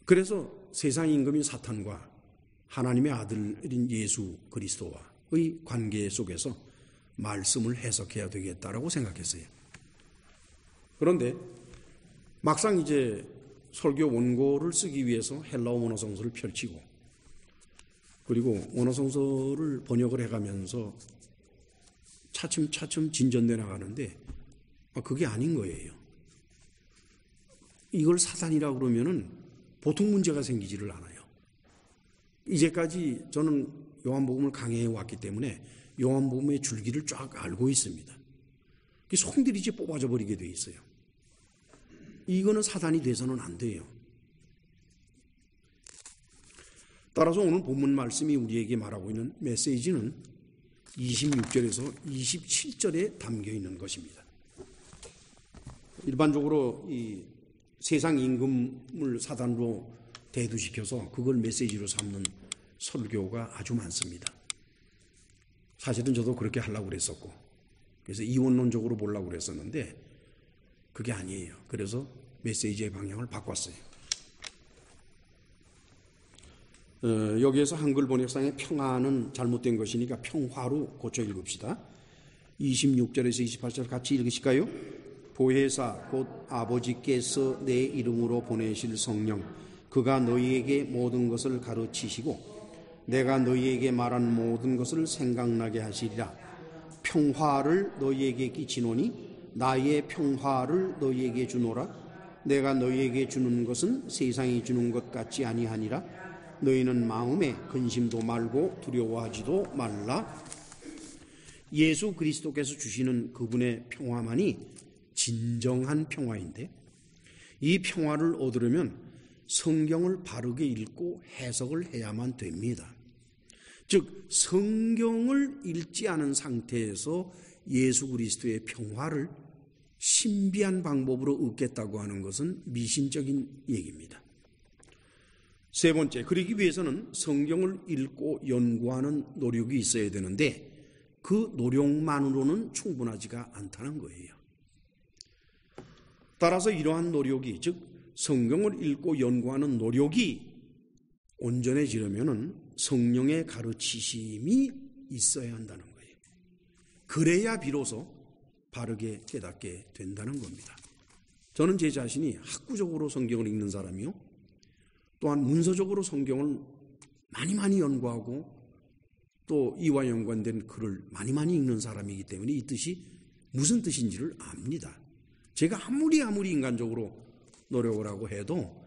[SPEAKER 1] 그래서 세상 임금인 사탄과 하나님의 아들인 예수 그리스도와의 관계 속에서 말씀을 해석해야 되겠다라고 생각했어요. 그런데 막상 이제 설교 원고를 쓰기 위해서 헬라어 원어성서를 펼치고, 그리고 원어성서를 번역을 해가면서 차츰차츰 진전돼 나가는데 그게 아닌 거예요. 이걸 사단이라고 그러면은 보통 문제가 생기지를 않아요. 이제까지 저는 요한복음을 강해해 왔기 때문에 요한복음의 줄기를 쫙 알고 있습니다. 송두리째 뽑아져 버리게 돼 있어요. 이거는 사단이 돼서는 안 돼요. 따라서 오늘 본문 말씀이 우리에게 말하고 있는 메시지는 26절에서 27절에 담겨 있는 것입니다. 일반적으로 이 세상 임금을 사단으로 대두시켜서 그걸 메시지로 삼는 설교가 아주 많습니다. 사실은 저도 그렇게 하려고 그랬었고, 그래서 이원론적으로 보려고 그랬었는데 그게 아니에요. 그래서 메시지의 방향을 바꿨어요. 여기에서 한글 번역상의 평화는 잘못된 것이니까 평화로 고쳐 읽읍시다. 26절에서 28절 같이 읽으실까요? 보혜사 곧 아버지께서 내 이름으로 보내실 성령 그가 너희에게 모든 것을 가르치시고 내가 너희에게 말한 모든 것을 생각나게 하시리라. 평화를 너희에게 끼치노니 나의 평화를 너희에게 주노라. 내가 너희에게 주는 것은 세상이 주는 것 같지 아니하니라. 너희는 마음에 근심도 말고 두려워하지도 말라. 예수 그리스도께서 주시는 그분의 평화만이 진정한 평화인데, 이 평화를 얻으려면 성경을 바르게 읽고 해석을 해야만 됩니다. 즉 성경을 읽지 않은 상태에서 예수 그리스도의 평화를 신비한 방법으로 얻겠다고 하는 것은 미신적인 얘기입니다. 세 번째, 그러기 위해서는 성경을 읽고 연구하는 노력이 있어야 되는데 그 노력만으로는 충분하지가 않다는 거예요. 따라서 이러한 노력이, 즉 성경을 읽고 연구하는 노력이 온전해지려면 성령의 가르치심이 있어야 한다는 거예요. 그래야 비로소 바르게 깨닫게 된다는 겁니다. 저는 제 자신이 학구적으로 성경을 읽는 사람이요, 또한 문서적으로 성경을 많이 연구하고 또 이와 연관된 글을 많이 읽는 사람이기 때문에 이 뜻이 무슨 뜻인지를 압니다. 제가 아무리 인간적으로 노력을 하고 해도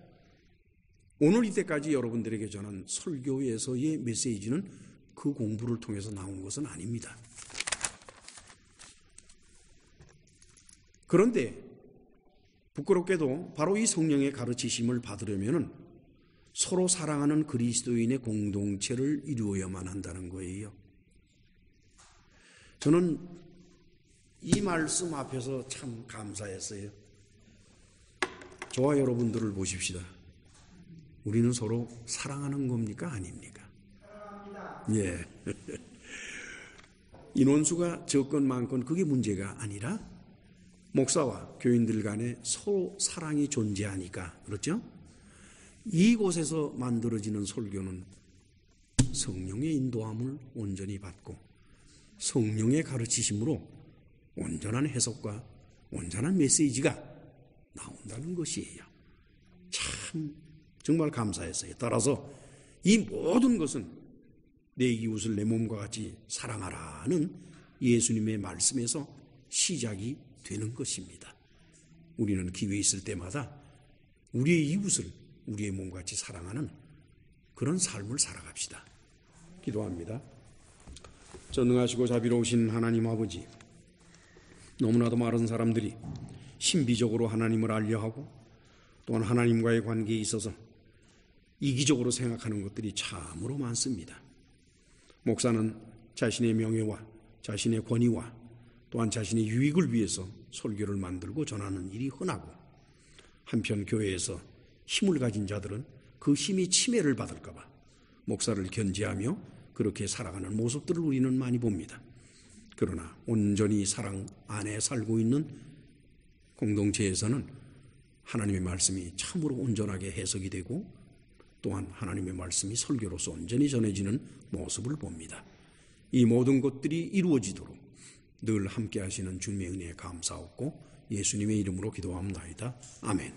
[SPEAKER 1] 오늘 이때까지 여러분들에게 전한 설교에서의 메시지는 그 공부를 통해서 나온 것은 아닙니다. 그런데 부끄럽게도 바로 이 성령의 가르치심을 받으려면 서로 사랑하는 그리스도인의 공동체를 이루어야만 한다는 거예요. 저는 이 말씀 앞에서 참 감사했어요. 저와 여러분들을 보십시다. 우리는 서로 사랑하는 겁니까? 아닙니까? 예. 인원수가 적건 많건 그게 문제가 아니라 목사와 교인들 간에 서로 사랑이 존재하니까, 그렇죠? 이곳에서 만들어지는 설교는 성령의 인도함을 온전히 받고 성령의 가르치심으로 온전한 해석과 온전한 메시지가 나온다는 것이에요. 참 정말 감사했어요. 따라서 이 모든 것은 내 이웃을 내 몸과 같이 사랑하라는 예수님의 말씀에서 시작이 되는 것입니다. 우리는 기회 있을 때마다 우리의 이웃을 우리의 몸과 같이 사랑하는 그런 삶을 살아갑시다. 기도합니다. 전능하시고 자비로우신 하나님 아버지, 너무나도 많은 사람들이 신비적으로 하나님을 알려하고 또한 하나님과의 관계에 있어서 이기적으로 생각하는 것들이 참으로 많습니다. 목사는 자신의 명예와 자신의 권위와 또한 자신의 유익을 위해서 설교를 만들고 전하는 일이 흔하고, 한편 교회에서 힘을 가진 자들은 그 힘이 침해를 받을까 봐 목사를 견제하며 그렇게 살아가는 모습들을 우리는 많이 봅니다. 그러나 온전히 사랑 안에 살고 있는 공동체에서는 하나님의 말씀이 참으로 온전하게 해석이 되고 또한 하나님의 말씀이 설교로서 온전히 전해지는 모습을 봅니다. 이 모든 것들이 이루어지도록 늘 함께 하시는 주님의 은혜에 감사하고 예수님의 이름으로 기도합니다. 아멘.